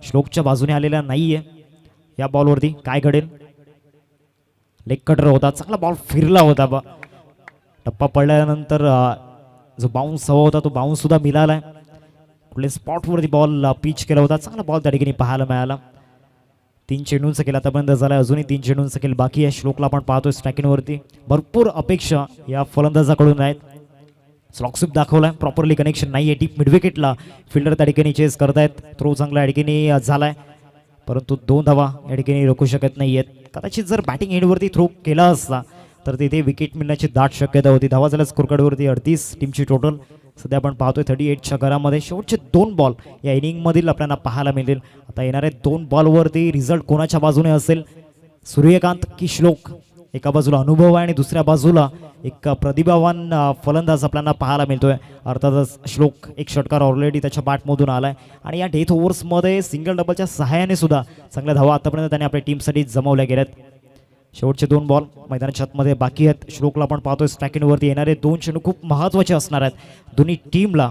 श्लोकच्या बाजूने आलेला नाहीये. या बॉलवरती काय घडेल? लेग कटर होता, चांगला बॉल फिरला होता. टप्पा पडल्यानंतर जो बाउन्स हवा होता तो बाउन्स सुद्धा मिळालाय. कुठल्या स्पॉटवरती बॉल पिच केला होता. चांगला बॉल त्या ठिकाणी पाहायला मिळाला. 3 चेंडूंचा केला आतापर्यंत झाला. अजूनही 3 चेंडूंचा केला बाकी आहे. श्लोकला आपण पाहतोय स्ट्रायकिंगवरती. भरपूर अपेक्षा या फलंदाजाकडून आहेत. स्लॉकस्विप दाखवलाय, प्रॉपरली कनेक्शन नाही आहे. डीप मिडविकेटला फिल्डर त्या ठिकाणी चेस करतायत. थ्रो चांगला या ठिकाणी झालाय, परंतु 2 धावा या ठिकाणी रोखू शकत नाही आहेत. कदाचित जर बॅटिंग एंडवरती थ्रो केला असता तर तिथे विकेट मिळण्याची दाट शक्यता होती. धावा झाल्या स्कोरकार्डवरती 38 टीमची टोटल. सध्या आपण पाहतोय 38च्या घरामध्ये. शेवटचे 2 बॉल या इनिंगमधील आपल्याला पाहायला मिळतील. आता येणाऱ्या 2 बॉलवरती रिझल्ट कोणाच्या बाजूने असेल, सूर्यकांत की श्लोक? एका बाजूला अनुभव आहे आणि दुसऱ्या बाजूला एक प्रतिभावान फलंदाज आपल्याला पाहायला मिळतोय. अर्थातच श्लोक एक षटकार ऑलरेडी त्याच्या बॅटमधून आलाय आणि या डेथ ओव्हर्समध्ये सिंगल डबलच्या सहाय्याने सुद्धा चांगल्या धावा आतापर्यंत त्याने आपल्या टीमसाठी जमवल्या गेल्यात. शेवटचे 2 बॉल मैदानाच्या आतमध्ये बाकी आहेत. श्लोकला आपण पाहतोय स्ट्रायकिंगवरती. येणारे 2 चेंडू खूप महत्त्वाचे असणार आहेत दोन्ही टीमला.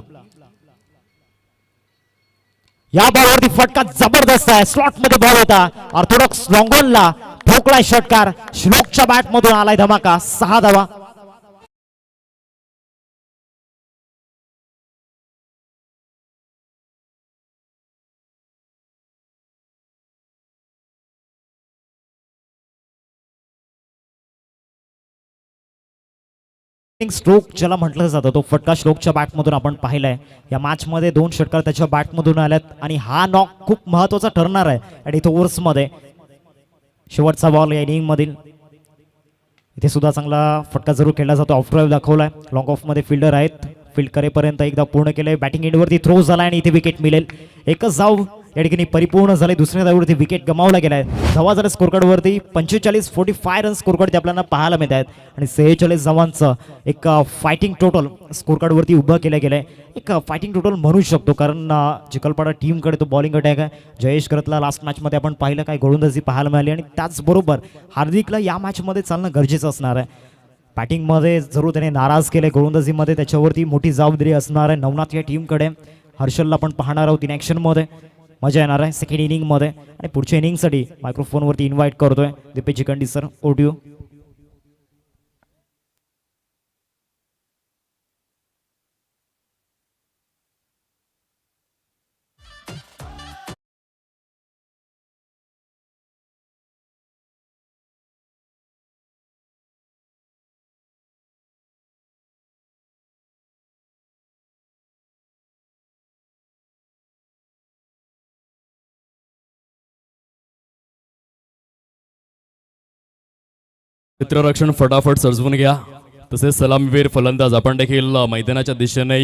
या बॉलवरती फटका जबरदस्त आहे. स्लॉटमध्ये बॉल होता. ऑर्थोडॉक्स लॉंगॉनला ठोकलाय षटकार. श्लोकच्या बॅटमधून आलाय धमाका. 6 धावा. स्ट्रोक ज्याला म्हटलं जातं तो फटका श्लोकच्या बॅटमधून आपण पाहिलाय. या मॅचमध्ये 2 षटकार त्याच्या बॅटमधून आल्यात आणि हा नॉक खूप महत्त्वाचा ठरणार आहे आणि तो ओव्हर्समध्ये. शेवटचा बॉल या इनिंग मधील. इथे सुद्धा चांगला फटका जरूर खेळला जातो. ऑफ ड्राईव्ह दाखवलाय. लॉंग ऑफ मध्ये फिल्डर आहेत. फील्ड करेपर्यंत एकदा पूर्ण केलंय. बॅटिंग एंडवरती थ्रो झाला आणि इथे विकेट मिळेल. एकच धाव या ठिकाणी परिपूर्ण झाले. दुसऱ्या धावेवरती विकेट गमावला गेलाय. धावा झाल्या स्कोर कार्डवरती 45 रन स्कोर कार्ड आपल्याला पाहायला मिळत आहेत आणि 46 धावांचं एक फायटिंग टोटल स्कोर कार्डवरती उभं केलं गेलंय. एक फायटिंग टोटल म्हणू शकतो कारण चिखलपाडा टीमकडे तो बॉलिंग अटॅक आहे. जयेश करतला लास्ट मॅचमध्ये आपण पाहिलं काय गोलंदाजी पाहायला मिळाली आणि त्याचबरोबर हार्दिकला या मॅचमध्ये चालणं गरजेचं असणार आहे. बॅटिंगमध्ये जरूर त्याने नाराज केले, गोलंदाजीमध्ये त्याच्यावरती मोठी जबाबदारी असणार आहे नवनाथ या टीमकडे. हर्षलला पण पाहणार आहोत इन ॲक्शनमध्ये, मजा येणार आहे सेकंड इनिंगमध्ये. आणि पुढच्या इनिंगसाठी मायक्रोफोनवरती इन्व्हाइट करतोय दीपेश चिकंडी सर, ओडिओ. क्षेत्ररक्षण फटाफट सजवून घ्या. तसेच सलामीवीर फलंदाज आपण देखील मैदानाच्या दिशेने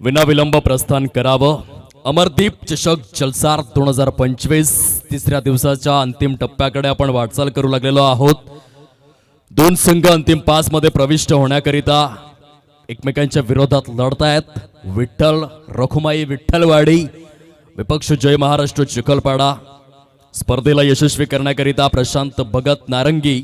विनाविलंब प्रस्थान करावं. अमरदीप चषक जलसार 2025 तिसऱ्या दिवसाच्या अंतिम टप्प्याकडे आपण वाटचाल करू लागलेलो आहोत. दोन संघ अंतिम 5 मध्ये प्रविष्ट होण्याकरिता एकमेकांच्या विरोधात लढतायत. विठ्ठल रखुमाई विठ्ठलवाडी विपक्ष जय महाराष्ट्र चिखलपाडा. स्पर्धेला यशस्वी करण्याकरिता प्रशांत भगत नारंगी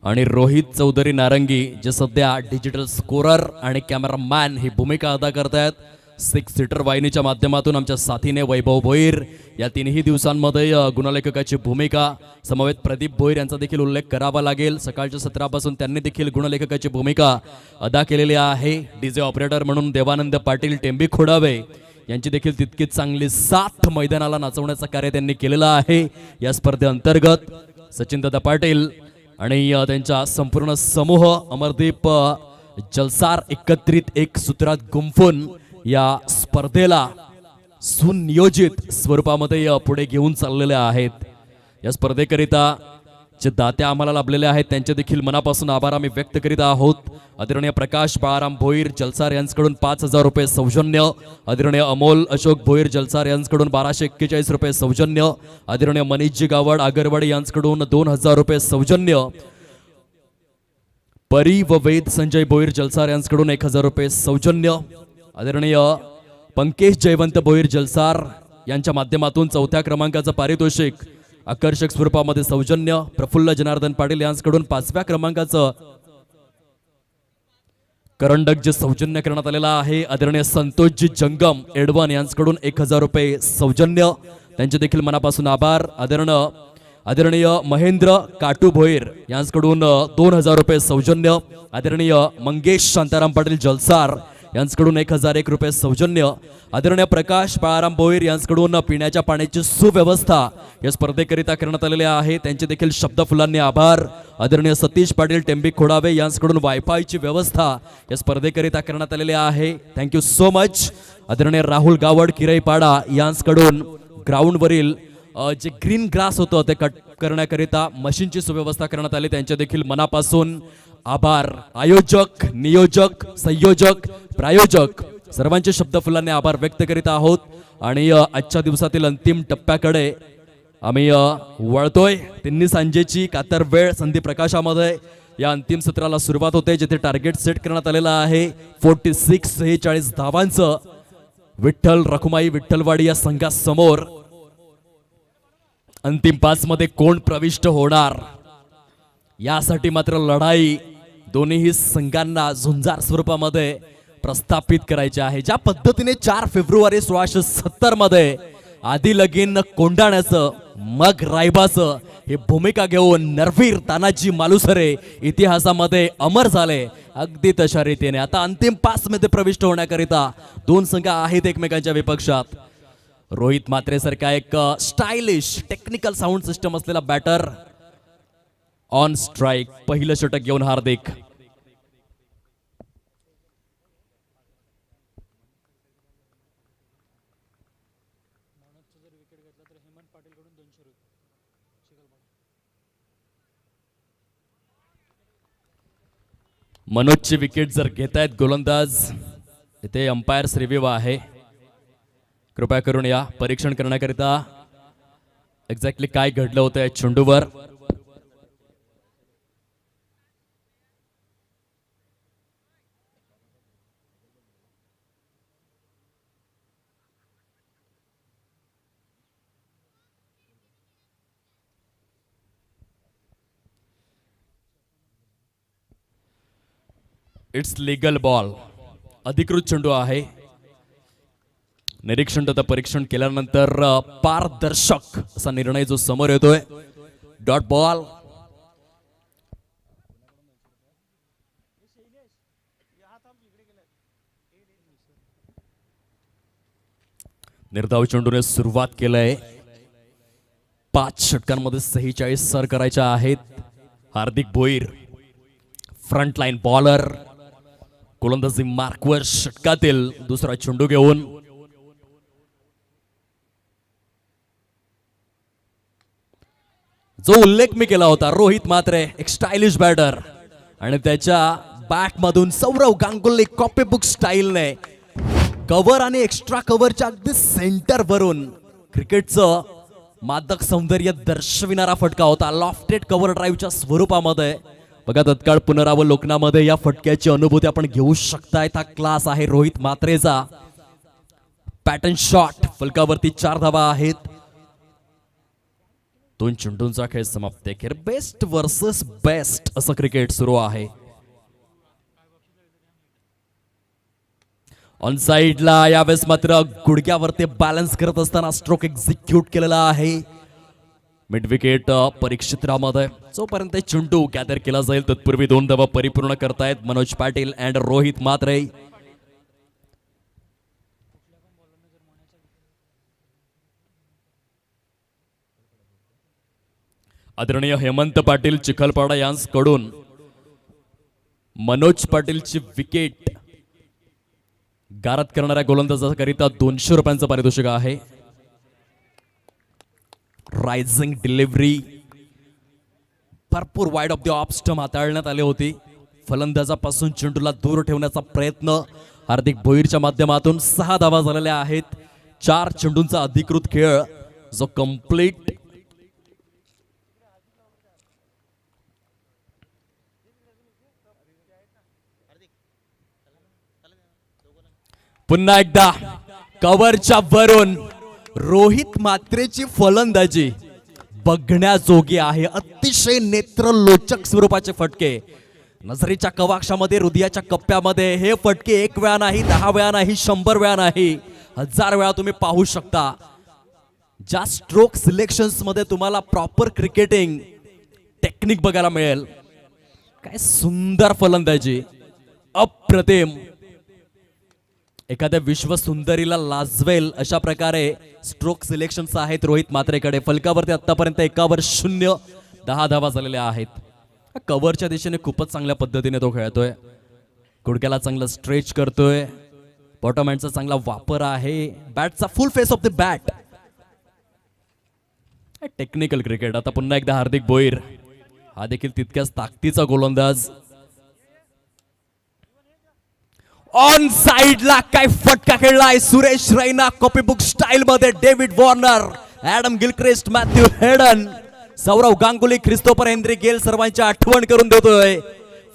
आणि रोहित चौधरी नारंगी जे सध्या डिजिटल स्कोरर आणि कॅमेरामॅन ही भूमिका अदा करतायत. 6 सीटर वाहिनीच्या माध्यमातून आमच्या साथीने वैभव भोईर या 3ही दिवसांमध्ये गुणलेखकाची भूमिका समवेत प्रदीप भोईर यांचा देखील उल्लेख करावा लागेल. सकाळच्या सत्रापासून त्यांनी देखील गुणलेखकाची भूमिका अदा केलेली आहे. डीजे ऑपरेटर म्हणून देवानंद पाटील टेंबी खोडावे यांची देखील तितकीच चांगली साथ मैदानाला नाचवण्याचं कार्य त्यांनी केलेलं आहे. या स्पर्धेअंतर्गत सचिनदादा पाटील आणि त्यांचा संपूर्ण समूह अमरदीप जलसार एकत्रित एक सूत्रात गुंफून या स्पर्धेला सुनियोजित स्वरूपामध्ये पुढे घेऊन चाललेले आहेत. या स्पर्धेकरिता जे दाते आम्हाला लाभलेले आहेत त्यांचे देखील मनापासून आभार आम्ही व्यक्त करीत आहोत. आदरणीय प्रकाश बाळाराम भोईर जलसार यांच्याकडून 5,000 रुपये सौजन्य. आदरणीय अमोल अशोक भोईर जलसार यांच्याकडून 1241 रुपये सौजन्य. आदरणीय मनीषजी गावड आगरवाडी यांच्याकडून 2,000 रुपये सौजन्य. परी व वेद संजय भोईर जलसार यांच्याकडून 1,000 रुपये सौजन्य. आदरणीय पंकेश जयवंत भोईर जलसार यांच्या माध्यमातून 4थ्या क्रमांकाचं पारितोषिक आकर्षक स्वरूपामध्ये सौजन्य. प्रफुल्ल जनार्दन पाटील यांच्याकडून 5व्या क्रमांकाचं करंडक जे सौजन्य करण्यात आलेला आहे. आदरणीय संतोषजी जंगम एडवन यांच्याकडून 1,000 रुपये सौजन्य. त्यांचे देखील मनापासून आभार. आदरणीय महेंद्र काटू भोईर यांच्याकडून 2,000 रुपये सौजन्य. आदरणीय मंगेश शांताराम पाटील जलसार यांच्याकडून 1,001 रुपये सौजन्य. आदरणीय प्रकाश बाळाराम भोईर यांच्याकडून पिण्याच्या पाण्याची सुव्यवस्था या स्पर्धेकरिता करण्यात आलेली आहे. त्यांचे देखील शब्दफुलांनी आभार. आदरणीय सतीश पाटील टेंबी खोडावे यांच्याकडून वायफायची व्यवस्था या स्पर्धेकरिता करण्यात आलेली आहे. Thank you so much. आदरणीय राहुल गावड किरईपाडा यांच्याकडून ग्राउंडवरील जे ग्रीन ग्रास होतं ते कट करण्याकरिता मशीनची सुव्यवस्था करण्यात आली. त्यांचे देखील मनापासून आभार. आयोजक, नियोजक, संयोजक, प्रायोजक सर्वांचे शब्दफुलांनी आभार व्यक्त करीत आहोत. आणि आजच्या दिवसातील अंतिम टप्प्याकडे आम्ही वळतोय. तिन्ही सांजेची कातर वेळ संधी प्रकाशामध्ये या अंतिम सत्राला सुरुवात होते जिथे टार्गेट सेट करण्यात आलेलं आहे 46 धावांचं. विठ्ठल रखुमाई विठ्ठलवाडी या संघासमोर अंतिम 5 मध्ये कोण प्रविष्ट होणार यासाठी मात्र लढाई दोन्ही संघांना झुंजार स्वरूपामध्ये प्रस्थापित करायचे आहे. ज्या पद्धतीने 4 फेब्रुवारी 1670 मध्ये आधी लगीन कोंडाण्याचं मग रायबाचं हे भूमिका घेऊन नरवीर तानाजी मालुसरे इतिहासामध्ये अमर झाले. अगदी तशा रीतीने आता अंतिम 5 मध्ये प्रविष्ट होण्याकरिता 2 संघ आहेत एकमेकांच्या विपक्षात. रोहित मात्रे सारखा एक स्टायलिश टेक्निकल साऊंड सिस्टम असलेला बॅटर ऑन स्ट्राइक. पहिलं षटक घेऊन हार्दिक. मनोजची विकेट जर घेतायत गोलंदाज इथे अंपायर्स रिव्ह्यू आहे, कृपया करून या परीक्षण करण्याकरिता एक्झॅक्टली काय घडलं होतं या चेंडूवर. इट्स लीगल बॉल, अधिकृत चेंडू आहे. निरीक्षण तथा परीक्षण केल्यानंतर पारदर्शक असा निर्णय जो समोर येतोय. Dot ball. निर्धाव चेंडूने सुरुवात केलंय. 5 षटकांमध्ये 46 सर करायच्या आहेत. हार्दिक भोईर फ्रंटलाईन बॉलर, गोलंदाजी मार्कवर षटकातील दुसरा चेंडू घेऊन. जो उल्लेख मी केला होता, रोहित म्हात्रे एक स्टायलिश बॅटर आणि त्याच्या बॅट मधून सौरव गांगुली कॉपी बुक स्टाईलने कव्हर आणि एक्स्ट्रा कव्हरच्या अगदी सेंटर वरून क्रिकेटचं मादक सौंदर्य दर्शविणारा फटका होता. लॉफ्टेड कव्हर ड्राईव्हच्या स्वरूपामध्ये. बघा, तत्काळ पुनरावलोकनामध्ये या फटक्याची अनुभूती आपण घेऊ शकताय. हा क्लास आहे रोहित म्हात्रेचा. पॅटर्न शॉट, फलकावरती 4 धावा आहेत. 2 चेंडूंचा खेळ समाप्त. अखेर बेस्ट वर्सेस बेस्ट असं क्रिकेट सुरू आहे. ऑन साइडला यावेळेस मात्र गुडघ्यावरती बॅलन्स करत असताना स्ट्रोक एक्झिक्यूट केलेला आहे. मिड विकेट परीक्षेत्रामध्ये जोपर्यंत चेंडू गॅदर केला जाईल तत्पूर्वी 2 धावा परिपूर्ण करतायत मनोज पाटील अँड रोहित म्हात्रे. आदरणीय हेमंत पाटील चिखलपाडा यांकडून मनोज पाटीलची विकेट गारद करणाऱ्या गोलंदाजाकरिता 200 रुपयांचं पारितोषिक आहे. रायझिंग डिलिव्हरी, भरपूर wide of the off stump हाताळण्यात आली होती. फलंदाजापासून चेंडूला दूर ठेवण्याचा प्रयत्न हार्दिक भोईरच्या माध्यमातून. 6 धावा झालेल्या आहेत. 4 चेंडूंचा अधिकृत खेळ जो कंप्लीट. पुन्हा एकदा कव्हरच्या वरून रोहित म्हात्रेची फलंदाजी बघण्याजोगी आहे. अतिशय नेत्रलोचक स्वरूपाचे फटके. नजरेच्या कवाक्षामध्ये, हृदयाच्या कप्प्यामध्ये हे फटके 1 वेळा नाही, 10 वेळा नाही, 100 वेळा नाही, 1000 वेळा तुम्ही पाहू शकता. ज्या स्ट्रोक सिलेक्शन्स मध्ये तुम्हाला प्रॉपर क्रिकेटिंग टेक्निक बघायला मिळेल. काय सुंदर फलंदाजी, अप्रतिम. एखाद्या विश्व सुंदरीला लाजवेल अशा प्रकारे स्ट्रोक सिलेक्शन्स आहेत रोहित म्हात्रेकडे. फलकावरती आतापर्यंत 1-0, 10 धावा झालेल्या आहेत. कव्हरच्या दिशेने खूपच चांगल्या पद्धतीने तो खेळतोय. गुडघ्याला चांगला स्ट्रेच करतोय. बॉटम हँडचा चांगला वापर आहे. बॅटचा full face of the bat. Technical cricket. आता पुन्हा एकदा हार्दिक भोईर, हा देखील तितक्याच ताकदीचा गोलंदाज. ऑन साइडला काय फटका खेळलाय Suresh Raina copy book style मध्ये. David Warner, Adam Gilchrist, Matthew Hayden, Sourav Ganguly, Christopher Henry Gayle सर्वांची आठवण करून देतोय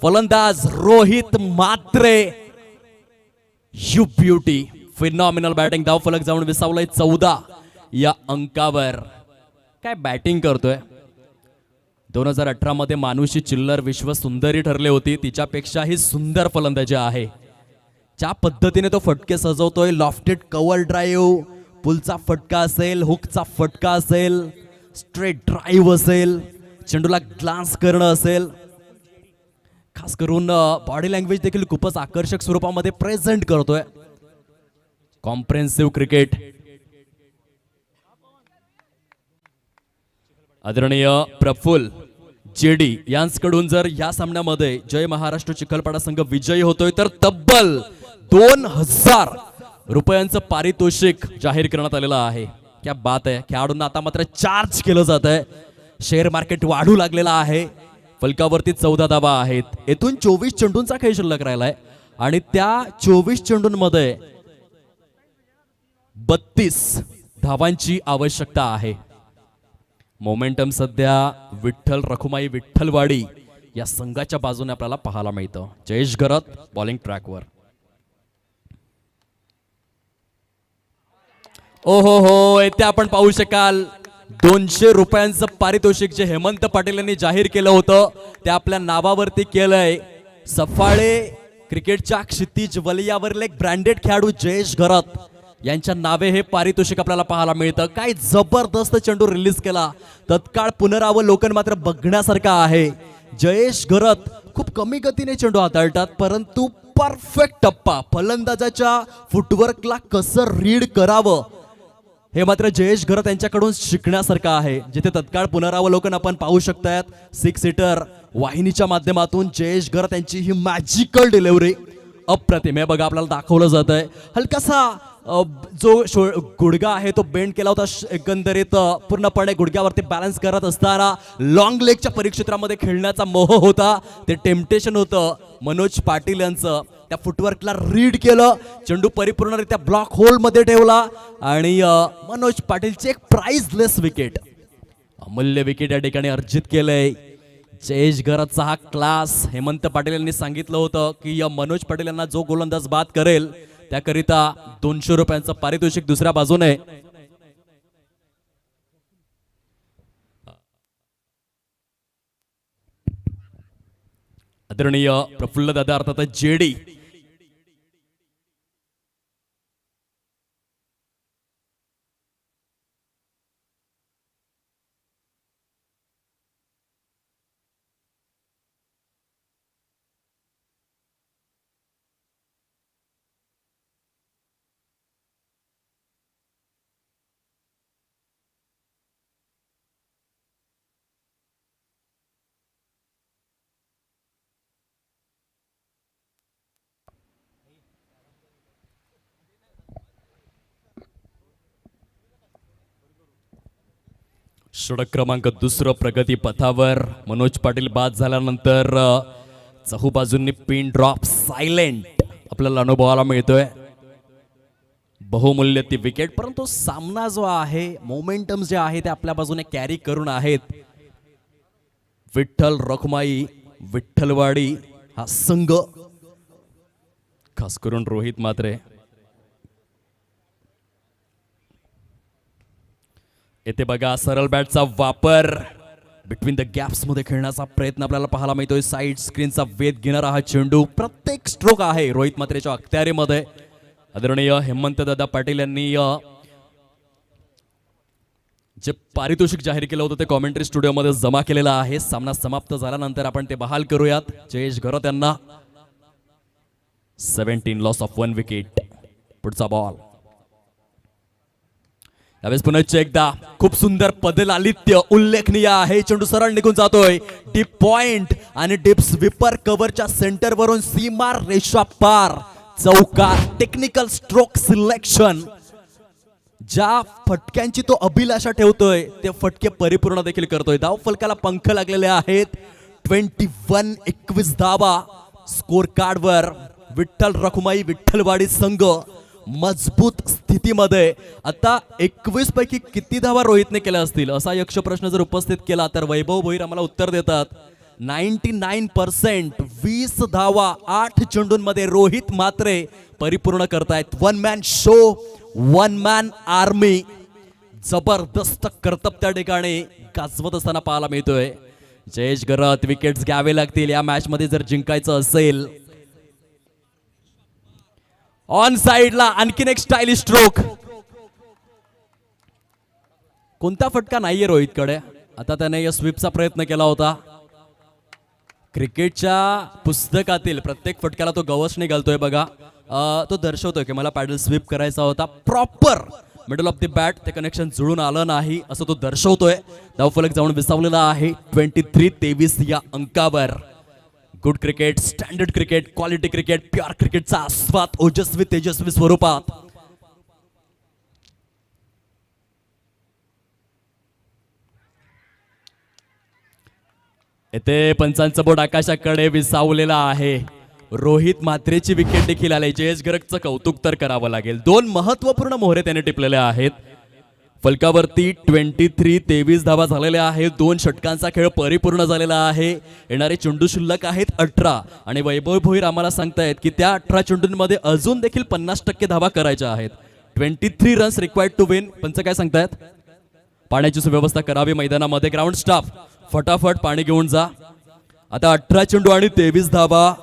फलंदाज Rohit Mhatre. You beauty, phenomenal batting. धाव फलक जाऊन विसावलंय 14 या अंकावर. काय बॅटिंग करतोय. 2018 मध्ये मानुषी चिल्लर विश्व सुंदरी ठरली होती. तिच्यापेक्षाही सुंदर फलंदाजी आहे. ज्या पद्धतीने तो फटके सजवतोय, लॉफ्टेड कव्हर ड्राईव्ह, पुलचा फटका असेल, हुकचा फटका असेल, स्ट्रेट ड्राईव्ह असेल, चेंडूला ग्लान्स करणं असेल, खास करून बॉडी लँग्वेज देखील खूपच आकर्षक स्वरूपामध्ये प्रेझेंट करतोय. Comprehensive cricket. आदरणीय प्रफुल्ल जेडी यांकडून जर या सामन्यामध्ये जय महाराष्ट्र चिखलपाडा संघ विजयी होतोय तर तब्बल 2000 रुपयांचं पारितोषिक जाहीर करण्यात आलेलं आहे. क्या बात आहे. खेळाडूंना आता मात्र चार्ज केलं जात आहे. शेअर मार्केट वाढू लागलेला आहे. फलकावरती 14 धावा आहेत. येथून 24 चेंडूंचा खेळ शिल्लक राहिलाय. आणि त्या 24 चेंडूंमध्ये 32 धावांची आवश्यकता आहे. मोमेंटम सध्या विठ्ठल रखुमाई विठ्ठलवाडी या संघाच्या बाजूने आपल्याला पाहायला मिळतं. जयेश घरत बॉलिंग ट्रॅकवर. ओहो हो, येथे आपण पाहू शकाल 200 रुपयांचं पारितोषिक जे हेमंत पाटील यांनी जाहीर केलं होतं ते आपल्या नावावरती केलंय. सफाळे क्रिकेटच्या क्षितिज वलयावरील एक ब्रँडेड खेळाडू जयेश घरत यांच्या नावे हे पारितोषिक आपल्याला पाहायला मिळतं. काय जबरदस्त चेंडू रिलीज केला. तत्काळ पुनरावलोकन मात्र बघण्यासारखं आहे. जयेश घरत खूप कमी गतीने चेंडू हाताळतात परंतु परफेक्ट टप्पा, फलंदाजाच्या फुटवर्कला कसं रीड करावं हे मात्र जयेश घरत यांच्याकडून शिकण्यासारखं आहे. जिथे तत्काळ पुनरावलोकन आपण पाहू शकतायत. 6 सीटर वाहिनीच्या माध्यमातून जयेश घरत यांची ही मॅजिकल डिलिव्हरी अप्रतिम आहे. बघा आपल्याला दाखवलं जात आहे. हलकासा जो गुडघा आहे तो बेंड केला होता. एकंदरीत पूर्णपणे गुडघ्यावरती बॅलन्स करत असताना लॉंग लेगच्या परिक्षेत्रामध्ये खेळण्याचा मोह होता. ते टेम्पटेशन होतं मनोज पाटील यांचं. त्या फुटवर्कला रीड केलं, चेंडू परिपूर्णरित्या ब्लॉक होल मध्ये ठेवला आणि मनोज पाटीलचे एक प्राइजलेस विकेट, अमूल्य विकेट या ठिकाणी अर्जित केलंय. जयेश घरतचा हा क्लास. हेमंत पाटील यांनी सांगितलं होतं की या मनोज पाटील यांना जो गोलंदाज बाद करेल त्याकरिता 200 रुपयांचं पारितोषिक दुसऱ्या बाजूने. आदरणीय प्रफुल्ल दादा अर्थात जेडी षटक क्रमांक दुसरं प्रगती पथावर. मनोज पाटील बाद झाल्यानंतर चहूबाजूंनी पिन ड्रॉप सायलेंट आपल्याला अनुभवायला मिळतोय. बहुमूल्य ती विकेट, परंतु सामना जो आहे मोमेंटम जे आहे ते आपल्या बाजूने कॅरी करून आहेत. विठ्ठल रखुमाई विठ्ठलवाडी हा संघ, खास करून रोहित म्हात्रे. येथे बघा सरळ बॅटचा वापर, बिटवीन द गॅप्स मध्ये खेळण्याचा प्रयत्न आपल्याला पाहायला मिळतोय. साईड स्क्रीनचा वेध घेणारा हा चेंडू. प्रत्येक स्ट्रोक आहे रोहित म्हात्रेच्या अखत्यारीमध्ये. आदरणीय हेमंत दादा पाटील यांनी जे पारितोषिक जाहीर केलं होतं ते कॉमेंट्री स्टुडिओमध्ये जमा केलेलं आहे. सामना समाप्त झाल्यानंतर आपण ते बहाल करूयात. जयेश घरत यांना 17 लॉस ऑफ 1 विकेट. पुढचा बॉल यावेळेस पुन्हा एकदा खूप सुंदर पदलालित्य उल्लेखनीय आहे. चेंडू सरळ निघून जातोय. डीप पॉइंट आणि डीप स्वीपर कव्हरच्या सेंटर वरून सीमा रेषा पार चौकार. Technical stroke selection. ज्या फटक्यांची तो अभिलाषा ठेवतोय ते फटके परिपूर्ण देखील करतोय. धाव फलकाला पंख लागलेले आहेत. 21-21 धावा स्कोर कार्डवर. विठ्ठल रखुमाई विठ्ठलवाडी संघ मजबूत स्थितीमध्ये. आता 21 पैकी किती धावा रोहितने केल्या असतील असा यक्ष प्रश्न जर उपस्थित केला तर वैभव भोईर आम्हाला उत्तर देतात 99%. 20 धावा 8 चेंडूंमध्ये रोहित म्हात्रे परिपूर्ण करतायत. One man show, one man army. जबरदस्त कर्तब त्या ठिकाणी गाजवत असताना पाहायला मिळतोय. जयेश घरत विकेट्स घ्यावे लागतील या मॅच मध्ये जर जिंकायचं असेल. ऑन साइडला आणखीन एक स्टाइलिश स्ट्रोक. कोणता फटका नाहीये रोहितकडे. आता त्याने या स्वीपचा प्रयत्न केला होता. क्रिकेटच्या पुस्तकातील प्रत्येक फटक्याला तो गवसणी घालतोय बघा. तो दर्शवतोय की मला पॅडल स्वीप करायचा होता. Proper middle of the bat ते कनेक्शन जुळून आलं नाही असं तो दर्शवतोय. धावफलक जाऊन विसावलेला आहे 23-23 या अंकावर. Good cricket, standard cricket, quality cricket, pure क्रिकेटचा आस्वाद ओजस्वी तेजस्वी स्वरूपात. येथे पंचांचं बोट आकाशाकडे विसावलेला आहे. रोहित म्हात्रेची विकेट देखील आली. जयेश गरगचं कौतुक तर करावं लागेल. 2 महत्वपूर्ण मोहरे त्याने टिपलेले आहेत. फलकावरती 23 धावा झालेल्या आहेत. 2 षटकांचा खेळ परिपूर्ण झालेला आहे. येणारे चेंडू शिल्लक आहेत 18 आणि वैभव भोईर आम्हाला सांगतायत की त्या 18 चेंडूंमध्ये अजून देखील 50% धावा करायच्या आहेत. 23 रन्स रिक्वायर्ड टू विन. पंच काय सांगतायत? पाण्याची सुव्यवस्था करावी मैदानामध्ये. ग्राउंड स्टाफ फटाफट पाणी घेऊन जा. आता 18 चेंडू आणि 23 धावा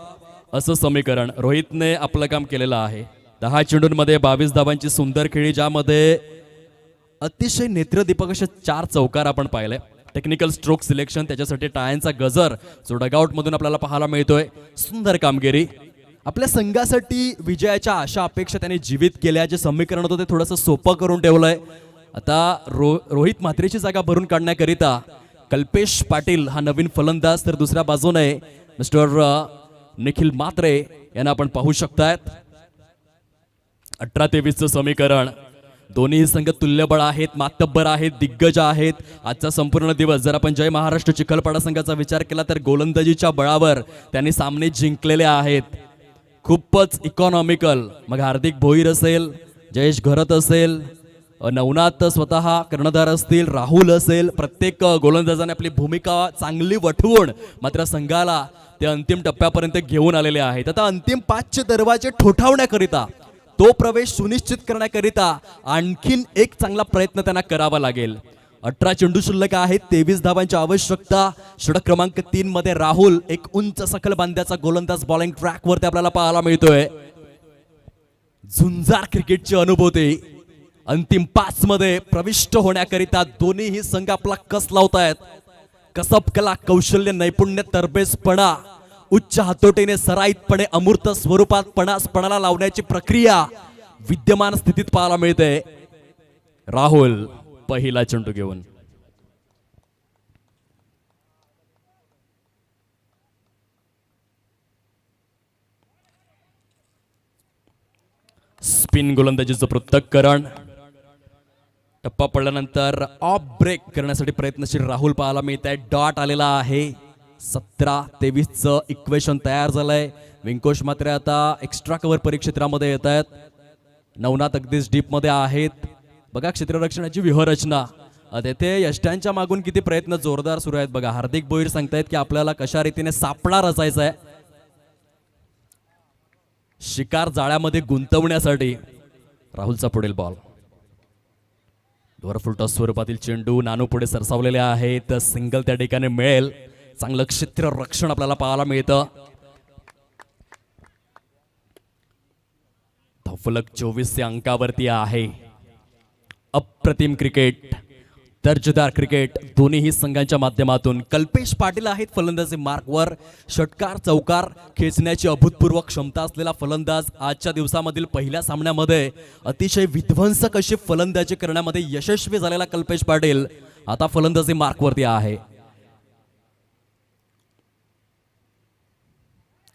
असं समीकरण रोहितने आपलं काम केलेलं आहे. 10 चेंडूंमध्ये 22 धावांची सुंदर खेळी, ज्यामध्ये अतिशय नेत्रदीपक असे 4 चौकार आपण पाहिले. टेक्निकल स्ट्रोक सिलेक्शन, त्याच्यासाठी टाळ्यांचा गजर जो डगआउट मधून आपल्याला पाहायला मिळतोय. सुंदर कामगिरी. आपल्या संघासाठी विजयाच्या आशा अपेक्षा त्याने जीवित केल्या. जे समीकरण होतं ते थोडंसं सोपं करून ठेवलंय. आता रोहित म्हात्रेची जागा भरून काढण्याकरिता कल्पेश पाटील हा नवीन फलंदाज, तर दुसऱ्या बाजूने मिस्टर निखिल म्हात्रे यांना आपण पाहू शकतायत. 18-23 समीकरण. दोन्ही संघ तुल्यबळ आहेत, मातब्बर आहेत, दिग्गज आहेत. आजचा संपूर्ण दिवस जर आपण जय महाराष्ट्र चिखलपाडा संघाचा विचार केला तर गोलंदाजीच्या बळावर त्यांनी सामने जिंकलेले आहेत. खूपच इकॉनॉमिकल. मग हार्दिक भोईर असेल, जयेश घरत असेल, नवनाथ स्वतः कर्णधार असतील, राहुल असेल, प्रत्येक गोलंदाजाने आपली भूमिका चांगली वठवून मात्र संघाला ते अंतिम टप्प्यापर्यंत घेऊन आलेले आहेत. आता अंतिम 5चे दरवाजे ठोठावण्याकरिता, तो प्रवेश सुनिश्चित करण्याकरिता आणखीन एक चांगला प्रयत्न त्यांना करावा लागेल. 18 चेंडू शिल्लक आहेत, 23 धावांची आवश्यकता. षटक क्रमांक 3 मध्ये राहुल एक उंच सखल बांध्याचा गोलंदाज बॉलिंग ट्रॅक वरती आपल्याला पाहायला मिळतोय. झुंजार क्रिकेटची अनुभूती. अंतिम 5 मध्ये प्रविष्ट होण्याकरिता दोन्हीही संघ आपला कस लावतायत. कसब कला, कौशल्य, नैपुण्य, तरबेजपणा, उच्च हातोटीने सराईतपणे अमूर्त स्वरूपात पणाला लावण्याची प्रक्रिया विद्यमान स्थितीत पाहायला मिळते. राहुल पहिला चेंडू घेऊन. स्पिन गोलंदाजीचं पृथक्करण. टप्पा पडल्यानंतर ऑफ ब्रेक करण्यासाठी प्रयत्नशील राहुल पाहायला मिळत आहे. डॉट आलेला आहे. 17-23चं इक्वेशन तयार झालंय. विंकोश मात्र आता एक्स्ट्रा कव्हर परिक्षेत्रामध्ये येत आहेत. नवनाथ अगदीच डीप मध्ये आहेत. बघा क्षेत्ररक्षणाची व्यूहरचना. तेथे यष्ट्यांच्या मागून किती प्रयत्न जोरदार सुरू आहेत बघा. हार्दिक भोईर सांगतायत की आपल्याला कशा रीतीने सापळा रचायचा आहे. शिकार जाळ्यामध्ये गुंतवण्यासाठी राहुलचा पुढील बॉल. फुल टॉस स्वरूपातील चेंडू नानू पुढे सरसावलेले आहेत. सिंगल त्या ठिकाणी मिळेल. चांगलं क्षेत्र रक्षण आपल्याला पाहायला मिळतं. फलक 24 अंकावरती आहे. अप्रतिम क्रिकेट, दर्जेदार क्रिकेट दोन्ही संघांच्या माध्यमातून. कल्पेश पाटील आहेत फलंदाजी मार्कवर. षटकार चौकार खेचण्याची अभूतपूर्व क्षमता असलेला फलंदाज. आजच्या दिवसामधील पहिल्या सामन्यामध्ये अतिशय विध्वंसक अशी फलंदाजी करण्यामध्ये यशस्वी झालेला कल्पेश पाटील आता फलंदाजी मार्कवरती आहे.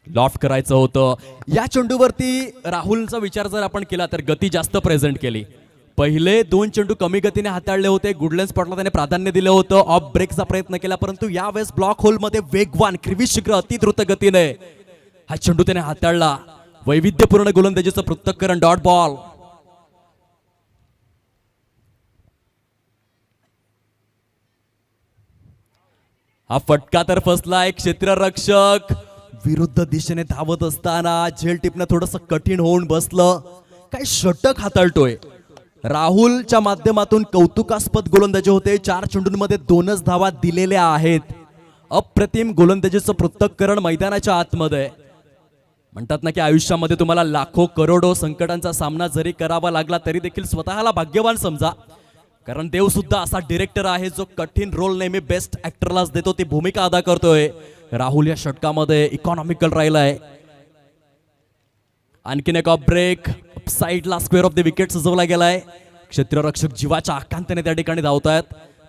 लॉफ्ट करायचं होतं या चेंडूवरती. राहुलचा विचार जर आपण केला तर गती जास्त प्रेझेंट केली. पहिले 2 चेंडू कमी गतीने हाताळले होते. गुडलेन स्पॉटला त्याने प्राधान्य दिलं होतं. ऑफ ब्रेकचा प्रयत्न केला, परंतु यावेळेस ब्लॉक होलमध्ये वेगवान शीघ्र अति द्रुत गतीने हा चेंडू त्याने हाताळला. वैविध्यपूर्ण गोलंदाजीचं पृथक्करण. Dot ball. हा फटका तर फसला. एक क्षेत्ररक्षक विरुद्ध दिशेने धावत असताना झेल टिपणं थोडंसं कठीण होऊन बसलं. काय षटक हाताळतोय राहुलच्या माध्यमातून. कौतुकास्पद गोलंदाजी होते. 4 चेंडूंमध्ये 2च धावा दिलेल्या आहेत. अप्रतिम गोलंदाजीचं पृथक्करण मैदानाच्या आतमध्ये. म्हणतात ना की आयुष्यामध्ये तुम्हाला लाखो करोडो संकटांचा सामना जरी करावा लागला तरी देखील स्वतःला भाग्यवान समजा. कारण देव सुद्धा असा डिरेक्टर आहे जो कठीण रोल नेहमी बेस्ट ऍक्टरलाच देतो. ती भूमिका अदा करतोय. राहुल या षटकामध्ये इकॉनॉमिकल राहिलाय. आणखीन एक ऑफ ब्रेक. साईडला स्क्वेअर ऑफ द विकेट सजवला गेलाय. क्षेत्ररक्षक जीवाच्या आकांताने त्या ठिकाणी धावतायत,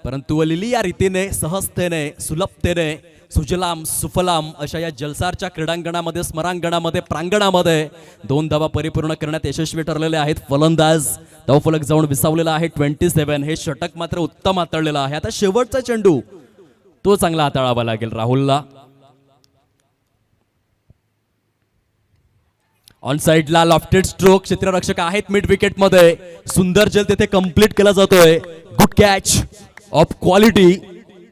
परंतु लिली या रीतीने सहजतेने सुलभतेने सुजलाम सुफलाम अशा या जलसारच्या क्रीडांगणामध्ये स्मरांगणामध्ये प्रांगणामध्ये 2 धावा परिपूर्ण करण्यात यशस्वी ठरलेले आहेत फलंदाज. धावफलक जाऊन विसावलेला आहे 27. हे षटक मात्र उत्तम हाताळलेलं आहे. आता शेवटचा चेंडू तो चांगला हाताळावा लागेल राहुलला. ऑन साइडला लॉफ्टेड स्ट्रोक, क्षेत्ररक्षक आहेत मिड विकेट मध्ये. सुंदर जल तिथे कंप्लीट केला जातोय. Good catch of quality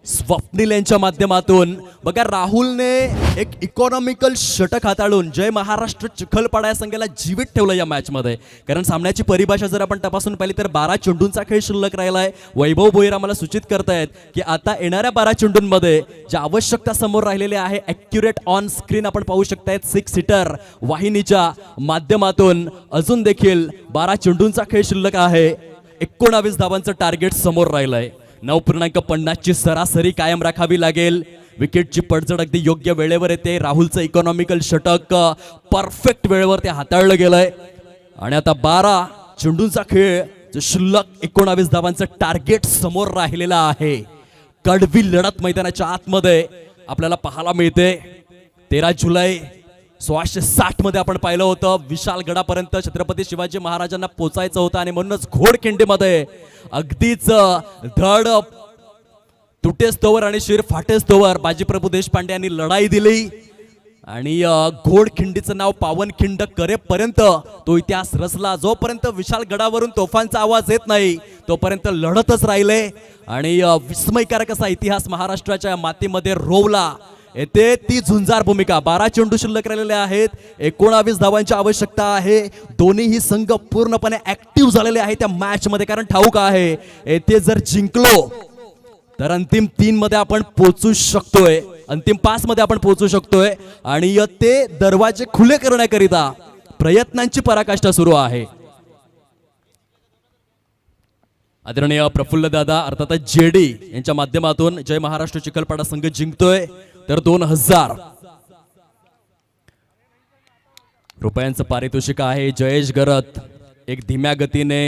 Swapnil यांच्या माध्यमातून. बघा राहुलने एक इकॉनॉमिकल षटक हाताळून जय महाराष्ट्र चिखलपाडा या संघाला जीवित ठेवलं या मॅच मध्ये. कारण सामन्याची परिभाषा जर आपण तपासून पाहिली तर 12 चेंडूंचा खेळ शिल्लक राहिलाय. वैभव भोईर आम्हाला सूचित करतायत की आता येणाऱ्या 12 चेंडूंमध्ये ज्या आवश्यकता समोर राहिलेल्या आहे ॲक्युरेट ऑन स्क्रीन आपण पाहू शकतायत 6 सीटर वाहिनीच्या माध्यमातून. अजून देखील 12 चेंडूंचा खेळ शिल्लक आहे. 19 धावांचं टार्गेट समोर राहिलंय. 9.50 ची सरासरी कायम राखावी लागेल. विकेटची पडझड अगदी योग्य वेळेवर येते. राहुलचं इकॉनॉमिकल षटक परफेक्ट वेळेवर ते हाताळलं गेलंय. आणि आता 12 चेंडूंचा खेळ जो शिल्लक 19 धावांचं टार्गेट समोर राहिलेला आहे. कडवी लढत मैदानाच्या आतमध्ये आपल्याला पाहायला मिळते. 13 जुलै 1660 मध्ये आपण पाहिलं होतं. विशालगडापर्यंत छत्रपती शिवाजी महाराजांना पोचायचं होतं आणि म्हणूनच घोडखिंडीमध्ये अगदीच धड तुटेस्तोवर आणि शिर फाटेस्तोवर बाजीप्रभू देशपांडे यांनी लढाई दिली. आणि घोडखिंडीचं नाव पावनखिंड करेपर्यंत तो इतिहास रचला. जोपर्यंत विशालगडावरून तोफांचा आवाज येत नाही तोपर्यंत लढतच राहिले. आणि विस्मयकारक असा इतिहास महाराष्ट्राच्या मातीमध्ये रोवला. येथे ती झुंजार भूमिका. 12 चेंडू शिल्लक राहिलेले आहेत. 19 धावांची आवश्यकता आहे. दोन्हीही संघ पूर्णपणे ऍक्टिव्ह झालेले आहेत त्या मॅच मध्ये. कारण ठाऊक आहे येथे जर जिंकलो तर अंतिम 3 मध्ये आपण पोहोचू शकतोय. अंतिम 5 मध्ये आपण पोहोचू शकतोय. आणि ते दरवाजे खुले करण्याकरिता प्रयत्नांची पराकाष्ठा सुरू आहे. आदरणीय प्रफुल्ल दादा अर्थातच जेडी यांच्या माध्यमातून जय महाराष्ट्र चिखलपाडा संघ जिंकतोय. तर 2000 रुपयांचं पारितोषिक आहे. जयेश गरत एक धीम्या गतीने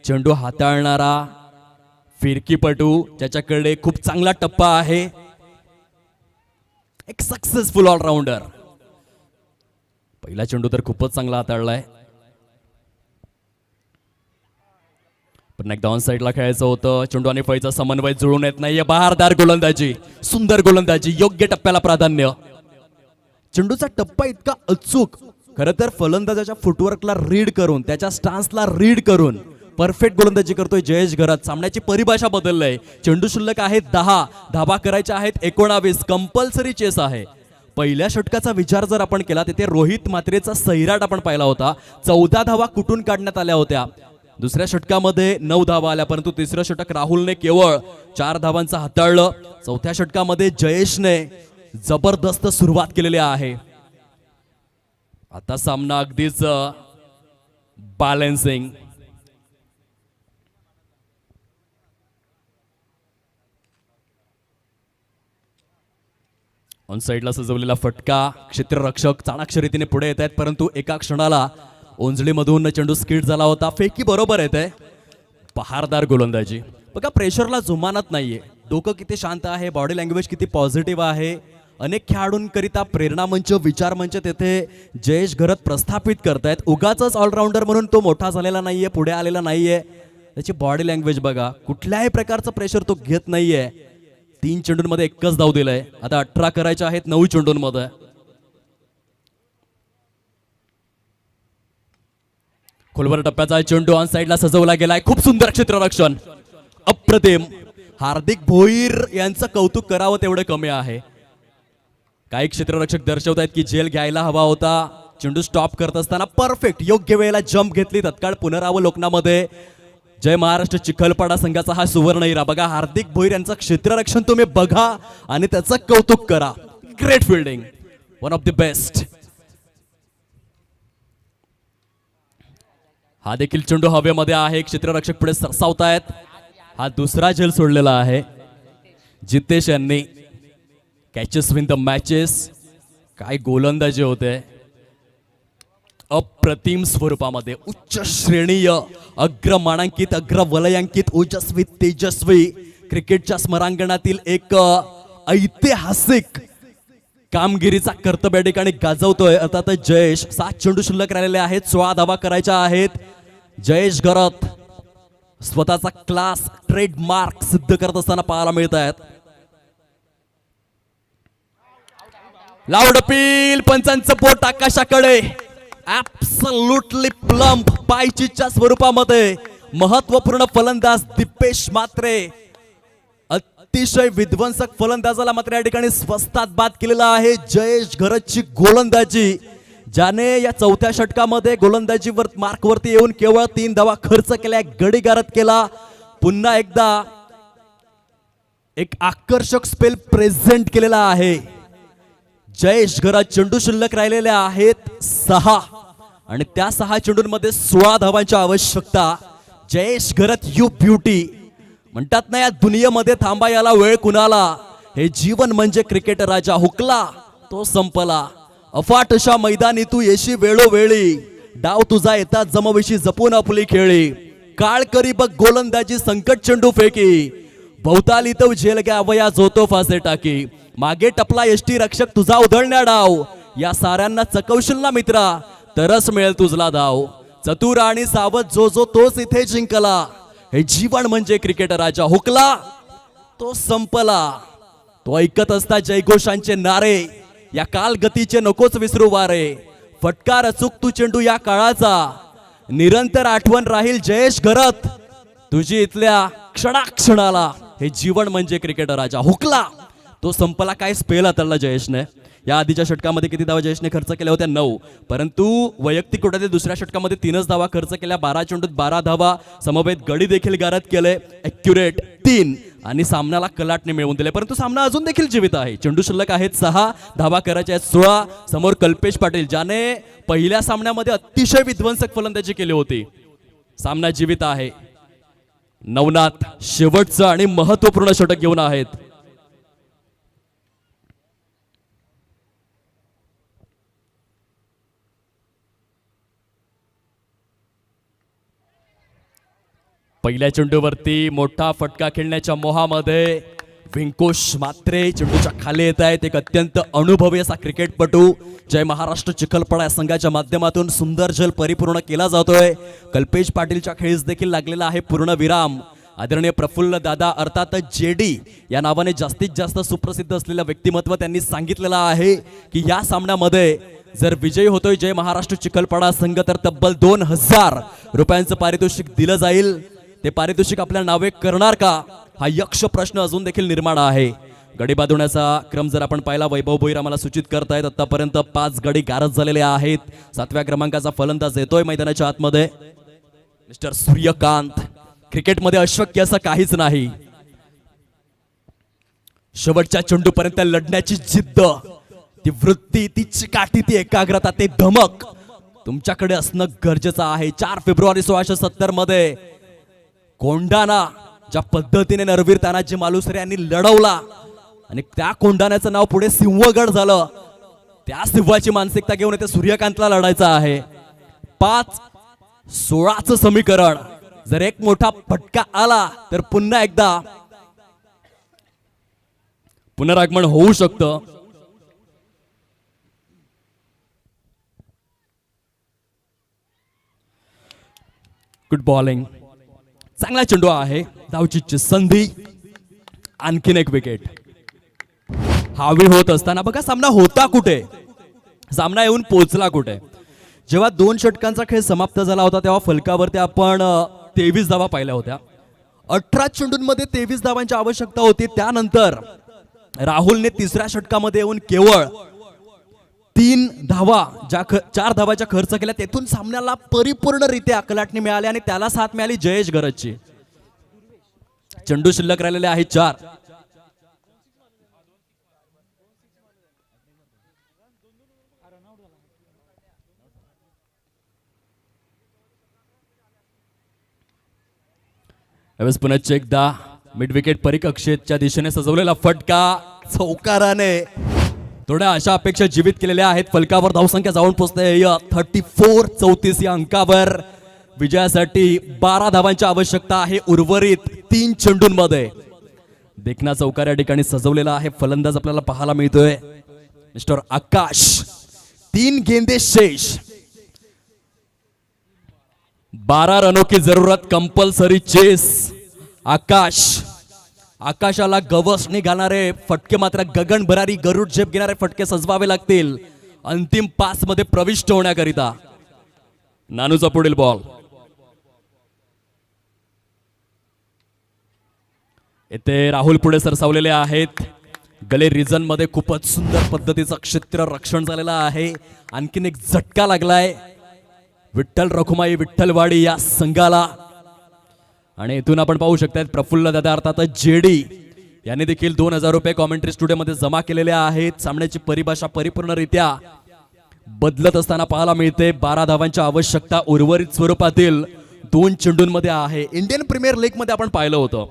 चेंडू हाताळणारा फिरकीपटू ज्याच्याकडे खूप चांगला टप्पा आहे. एक सक्सेसफुल ऑलराऊंडर. पहिला चेंडू तर खूपच चांगला हाताळलाय. पण एकदा ऑन साइडला खेळायचं होतं. चेंडू आणि फळीचा समन्वय जुळून येत नाहीये. बहारदार गोलंदाजी, सुंदर गोलंदाजी, योग्य टप्प्याला प्राधान्य. चेंडूचा टप्पा इतका अचूक. खरं तर फलंदाजाच्या फुटवर्कला रीड करून त्याच्या स्टान्सला रीड करून परफेक्ट गोलंदाजी करतोय जयेश गरत. सामन्याची परिभाषा बदललंय. चेंडू शिल्लक आहेत 10, धाबा करायच्या आहेत 19. कंपल्सरी चेस आहे. पहिल्या षटकाचा विचार जर आपण केला तिथे रोहित मात्रेचा सैराट आपण पाहिला होता. 14 धावा कुठून काढण्यात आल्या होत्या. दुसऱ्या षटकामध्ये 9 धावा आल्या. परंतु तिसरं षटक राहुलने केवळ 4 धावांचं हाताळलं. चौथ्या षटकामध्ये जयेशने जबरदस्त सुरुवात केलेली आहे. आता सामना अगदीच बॅलन्सिंग. ऑन साइडला सजवलेला फटका. क्षेत्ररक्षक चाणाक्ष रीतीने पुढे येत आहेत. परंतु एका क्षणाला ओंजळीमधून चेंडू स्किड झाला होता. फेकी बरोबर येते. बहारदार गोलंदाजी. बघा प्रेशरला जुमानत नाहीये. डोकं किती शांत आहे. बॉडी लँग्वेज किती पॉझिटिव्ह आहे. अनेक खेळाडूंकरिता प्रेरणा मंच, विचार मंच तेथे जयेश गरत प्रस्थापित करतायत. उगाच ऑलराऊंडर म्हणून तो मोठा झालेला नाहीये, पुढे आलेला नाहीये. त्याची बॉडी लँग्वेज बघा. कुठल्याही प्रकारचं प्रेशर तो घेत नाहीये. 3 चेंडूंमध्ये एकच धाव दिलाय. आता 18 करायचे आहेत 9 चेंडूंमध्ये. खोलवर टप्प्याचा चेंडू ऑन साइडला सजवला गेलाय. खूप सुंदर क्षेत्ररक्षण, अप्रतिम. हार्दिक भोईर यांचं कौतुक करावं तेवढं कमी आहे. काही क्षेत्ररक्षक दर्शवतायत की जेल घ्यायला हवा होता. चेंडू स्टॉप करत असताना परफेक्ट योग्य वेळेला जंप घेतली. तत्काळ पुनरावलोकनामध्ये जय महाराष्ट्र चिखलपाडा संघाचा हा सुवर्ण हिरा. बघा हार्दिक भोईर यांचं क्षेत्ररक्षण तुम्ही बघा आणि त्याचं कौतुक करा. Great fielding, one of the best. हा देखील चेंडू हवेमध्ये आहे. क्षेत्ररक्षक पुढे सरसावतायत. हा दुसरा झेल सोडलेला आहे जितेश यांनी. Catches win the matches. काय गोलंदाजी होते. अप्रतिम स्वरूपामध्ये उच्च श्रेणीय अग्रमानांकित अग्रवलयांकित ओजस्वी तेजस्वी क्रिकेटच्या स्मरांगणातील एक ऐतिहासिक कामगिरीचा कर्तव्य या ठिकाणी गाजवतोय. अर्थात जयेश. 7 चेंडू शिल्लक राहिलेले आहेत. 16 धावा करायच्या आहेत. जयेश गरत स्वतःचा क्लास ट्रेडमार्क सिद्ध करत असताना पाहायला मिळत आहेत. Loud appeal. पंचांचं बोट आकाशाकडे. ऍब्सल्युटली प्लम्प पायचीच्या स्वरूपामध्ये महत्वपूर्ण फलंदाज दिपेश मात्रे अतिशय विध्वंसक फलंदाजाला मात्र या ठिकाणी स्वस्तात बाद केलेला आहे. जयेश घरतची गोलंदाजी, ज्याने या चौथ्या षटकामध्ये गोलंदाजीवर मार्कवरती येऊन केवळ 3 धावा खर्च केल्या, गडीगारत केला. पुन्हा एकदा एक आकर्षक स्पेल प्रेझेंट केलेला आहे. जयेश घरत चेंडू शिल्लक राहिलेले आहेत 6 आणि त्या 6 चेंडूंमध्ये 16 धावांची आवश्यकता. जयेश घरत यू ब्युटी म्हणतात ना, या दुनियेमध्ये थांबा याला वेळ कुणाला. हे जीवन म्हणजे क्रिकेट राजा, हुकला तो संपला. अफाट अशा मैदानी तू येशी वेळोवेळी, डाव तुझा येतात जमविशी जपून आपली खेळी. काळ करी बघ गोलंदाजी संकट चेंडू फेकी, भवताली तो झेल घ्यावया जो तो फासे टाकी. मागे टपला एष्टी रक्षक तुझा उधळण्या डाव, या साऱ्यांना चकवशील ना मित्रा तरच मिळेल तुझला धाव. चतुर आणि सावध जो जो तोच इथे जिंकला. हे जीवन म्हणजे क्रिकेट राजा, हुकला तो संपला. तो ऐकत असता जयघोषांचे नारे, या कालगतीचे नकोच विसरू वारे. फटकार अचूक तू चेंडू या काळाचा, निरंतर आठवण राहील जयेश घरत तुझी इथल्या क्षणाक्षणाला. हे जीवन म्हणजे क्रिकेट राजा, हुकला तो संपला. काय स्पेल हाताळला जयेशने. या आधीच्या षटकामध्ये किती धावा जयेशने खर्च केल्या होत्या? 9. परंतु वैयक्तिक कोट्यातील दुसऱ्या षटकामध्ये 3च धावा खर्च केल्या. 12 चेंडूत 12 धावा, समवेत गडी देखील गारद केले, ॲक्युरेट 3 आणि सामन्याला कलाटणे मिळवून दिले. परंतु सामना अजून देखील जीवित आहे. चेंडू शिल्लक आहेत 6, धावा करायच्या आहेत 16. समोर कल्पेश पाटील, ज्याने पहिल्या सामन्यामध्ये अतिशय विध्वंसक फलंदाजी केली होती. सामना जीवित आहे. नवनाथ शेवटचं आणि महत्वपूर्ण षटक घेऊन आहेत. पहिल्या चेंडूवरती मोठा फटका खेळण्याच्या मोहामध्ये व्यंकोश मात्रे चेंडूच्या खाली येत आहेत. एक अत्यंत अनुभवी असा क्रिकेटपटू. जय महाराष्ट्र चिखलपडा या संघाच्या माध्यमातून सुंदर जल परिपूर्ण केला जातोय. कल्पेश पाटीलच्या खेळीस देखील लागलेला आहे पूर्ण विराम. आदरणीय प्रफुल्ल दादा अर्थातच जेडी या नावाने जास्तीत जास्त सुप्रसिद्ध असलेलं व्यक्तिमत्व त्यांनी सांगितलेलं आहे की या सामन्यामध्ये जर विजयी होतोय जय महाराष्ट्र चिखलपडा संघ तर तब्बल 2000 रुपयांचं पारितोषिक दिलं जाईल. ते पारितोषिक आपल्या नावे करणार का, हा यक्ष प्रश्न अजून देखील निर्माण आहे. गडी बांधण्याचा क्रम जर आपण पाहिला, वैभव भोईर आम्हाला सूचित करतायत आतापर्यंत 5 गडी गारद झालेले आहेत. 7व्या क्रमांकाचा फलंदाज येतोय मैदानाच्या आतमध्ये, मिस्टर सूर्यकांत. क्रिकेटमध्ये अशक्य असं काहीच नाही. शेवटच्या चेंडूपर्यंत लढण्याची जिद्द, ती वृत्ती, ती चिकाटी, ती एकाग्रता, ते धमक तुमच्याकडे असणं गरजेचं आहे. 4 फेब्रुवारी 1670 मध्ये कोंढाणा ज्या पद्धतीने नरवीर तानाजी मालुसरे यांनी लढवला आणि त्या कोंढाण्याचं नाव पुढे सिंहगड झालं, त्या सिंहाची मानसिकता घेऊन इथे सूर्यकांतला लढायचं आहे. 5-16चं समीकरण जर एक मोठा फटका आला तर पुन्हा एकदा पुनरागमन होऊ शकतं. गुड बॉलिंग, चांगला चेंडू आहे. धावचीची संधी, आणखीन एक विकेट. हावी होत असताना बघा सामना होता कुठे, सामना येऊन पोहोचला कुठे. जेव्हा 2 षटकांचा खेळ समाप्त झाला होता तेव्हा फलकावरती आपण 23 धावा पाहिल्या होत्या. 18 चेंडूंमध्ये 23 धावांची आवश्यकता होती. त्यानंतर राहुलने 3ऱ्या षटकामध्ये येऊन केवळ 3 धावा, 4 धावाच्या खर्च केल्या. तेथून सामन्याला परिपूर्णरित्या कलाटणी मिळाली आणि त्याला साथ मिळाली जयेश घरतची. चेंडू शिल्लक राहिलेले आहे 4. यावेळेस पुन्हा एकदा मिड विकेट परिकक्षेच्या दिशेने सजवलेला फटका चौकाराने थोड्या अशा अपेक्षा जीवित केलेल्या आहेत. फलकावर धावसंख्या जाऊन पोहोचते 34 या अंकावर. विजयासाठी 12 धावांची आवश्यकता आहे उर्वरित 3 चेंडूंमध्ये. देखना चौकार या ठिकाणी सजवलेला आहे. फलंदाज आपल्याला पाहायला मिळतोय मिस्टर आकाश. 3 गेंदे शेष, 12 रनों की जरूरत, कंपल्सरी चेस. आकाशाला गवस निघाणारे फटके मात्र गगन भरारी गरुड झेप घेणारे फटके सजवावे लागतील अंतिम 5 मध्ये प्रविष्ट होण्याकरिता. नानूचा पुढील बॉल. येथे राहुल पुढे सरसावलेले आहेत. गले रिजन मध्ये खूपच सुंदर पद्धतीचं क्षेत्र रक्षण झालेलं आहे. आणखीन एक झटका लागलाय विठ्ठल रखुमाई विठ्ठलवाडी या संघाला. आणि इथून आपण पाहू शकता प्रफुल्ल दादा अर्थात जेडी यांनी देखील 2000 रुपये कॉमेंट्री स्टुडिओमध्ये जमा केलेले आहेत. सामन्याची परिभाषा परिपूर्णरित्या बदलत असताना पाहायला मिळते. 12 धावांची आवश्यकता उर्वरित स्वरूपातील 2 चेंडूंमध्ये आहे. इंडियन प्रीमियर लीग मध्ये आपण पाहिलं होतं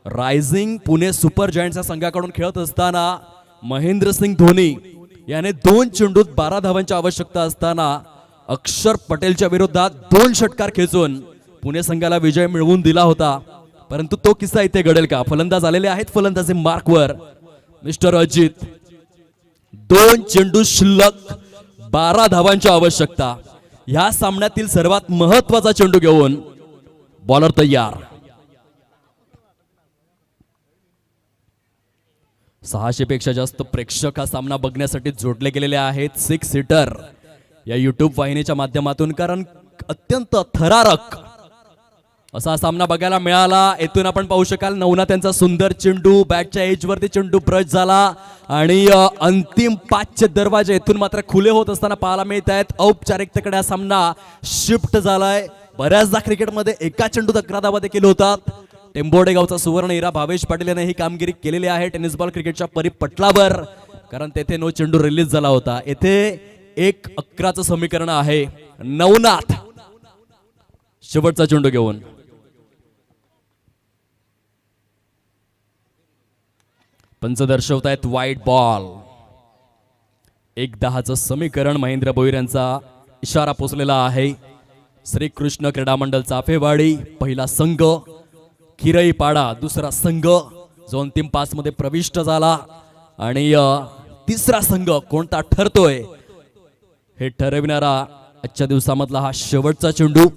रायझिंग पुणे सुपर जायंट्सच्या संघाकडून खेळत असताना महेंद्रसिंग धोनी याने 2 चेंडूत 12 धावांची आवश्यकता असताना अक्षर पटेलच्या विरोधात 2 षटकार खेचून पुणे संघाला विजय मिळवून दिला होता. परंतु तो किस्सा इथे घडेल का? फलंदाज आलेले आहेत फलंदाजी मार्कवर. मिस्टर अजित 2 चेंडू शिल्लक 12 धावांची आवश्यकता. ह्या सामन्यातील सर्वात महत्वाचा चेंडू घेऊन बॉलर तयार. 600 पेक्षा जास्त प्रेक्षक हा सामना बघण्यासाठी जोडले गेलेले आहेत 6 सीटर या युट्यूब वाहिनीच्या माध्यमातून. कारण अत्यंत थरारक असा सामना बघायला मिळाला. येथून आपण पाहू शकाल नवना त्यांचा सुंदर चेंडू बॅटच्या एज वरती चेंडू ब्रश झाला आणि अंतिम 5चे दरवाजे येथून मात्र खुले होत असताना पाहायला मिळत आहेत. औपचारिकतेकडे हा सामना शिफ्ट झालाय. बऱ्याचदा क्रिकेटमध्ये एका चेंडूत 11 धावा देखील होतात. टेंबोडे गावचा सुवर्ण हिरा भावेश पाटील याने ही कामगिरी केलेली आहे टेनिस बॉल क्रिकेटच्या परिपटलावर. कारण तेथे नो चेंडू रिलीज झाला होता. येथे 1-11चं समीकरण आहे. नवनाथ शेवटचा चेंडू घेऊन पंच दर्शवतायत वाईट बॉल. 1-10चं समीकरण महेंद्र भोईर यांचा इशारा पोचलेला आहे. श्रीकृष्ण क्रीडा मंडळ चाफेवाडी पहिला संघ, खिरई पाडा दुसरा संघ जो अंतिम 5 मध्ये प्रविष्ट झाला. आणि तिसरा संघ कोणता ठरतोय हे ठरविणारा आजच्या दिवसामधला हा शेवटचा चेंडू.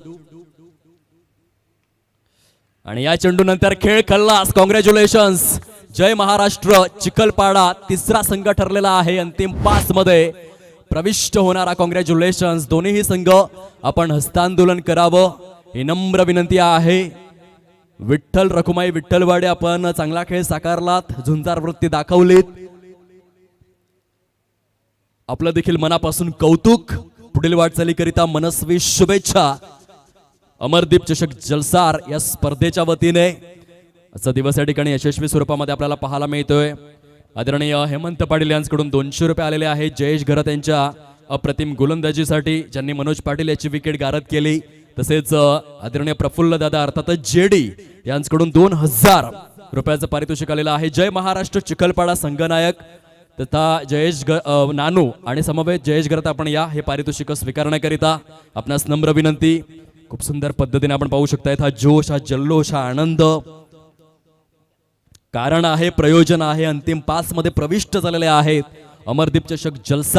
आणि या चेंडू नंतर खेळ खल्लास. कॉंग्रॅच्युलेशन्स जय महाराष्ट्र. चिखलपाडा तिसरा संघ ठरलेला आहे अंतिम 5 मध्ये प्रविष्ट होणारा. कॉंग्रॅच्युलेशन्स. दोन्ही संघ आपण हस्तांदोलन करावं ही नम्र विनंती आहे. विठ्ठल रखुमाई विठ्ठलवाडी आपण चांगला खेळ साकारलात, झुंजार वृत्ती दाखवलीत. आपलं देखील मनापासून कौतुक. पुढील वाटचालीकरिता मनस्वी शुभेच्छा. अमरदीप चषक जलसार या स्पर्धेच्या वतीने आजचा दिवस या ठिकाणी यशस्वी स्वरूपामध्ये आपल्याला पाहायला मिळतोय. आदरणीय हेमंत पाटील यांच्याकडून 200 रुपये आलेले आहेत जयेश घरत यांच्या अप्रतिम गोलंदाजीसाठी ज्यांनी मनोज पाटील याची विकेट गारद केली. तसेच आदरणीय प्रफुल्ल दादा अर्थातच जेडी यांच्याकडून 2000 रुपयाचं पारितोषिक आलेलं आहे. जय महाराष्ट्र चिखलपाडा संघनायक तथा नानू आणि समवेत जयेश घरत आपण या हे पारितोषिक स्वीकारण्याकरिता आपणास नम्र विनंती. खूप सुंदर पद्धतीने आपण पाहू शकतायत हा जोश, हा जल्लोष, हा आनंद. कारण आहे, प्रयोजन आहे. अंतिम 5 मध्ये प्रविष्ट झालेले आहेत. अमरदीप चषक जलसा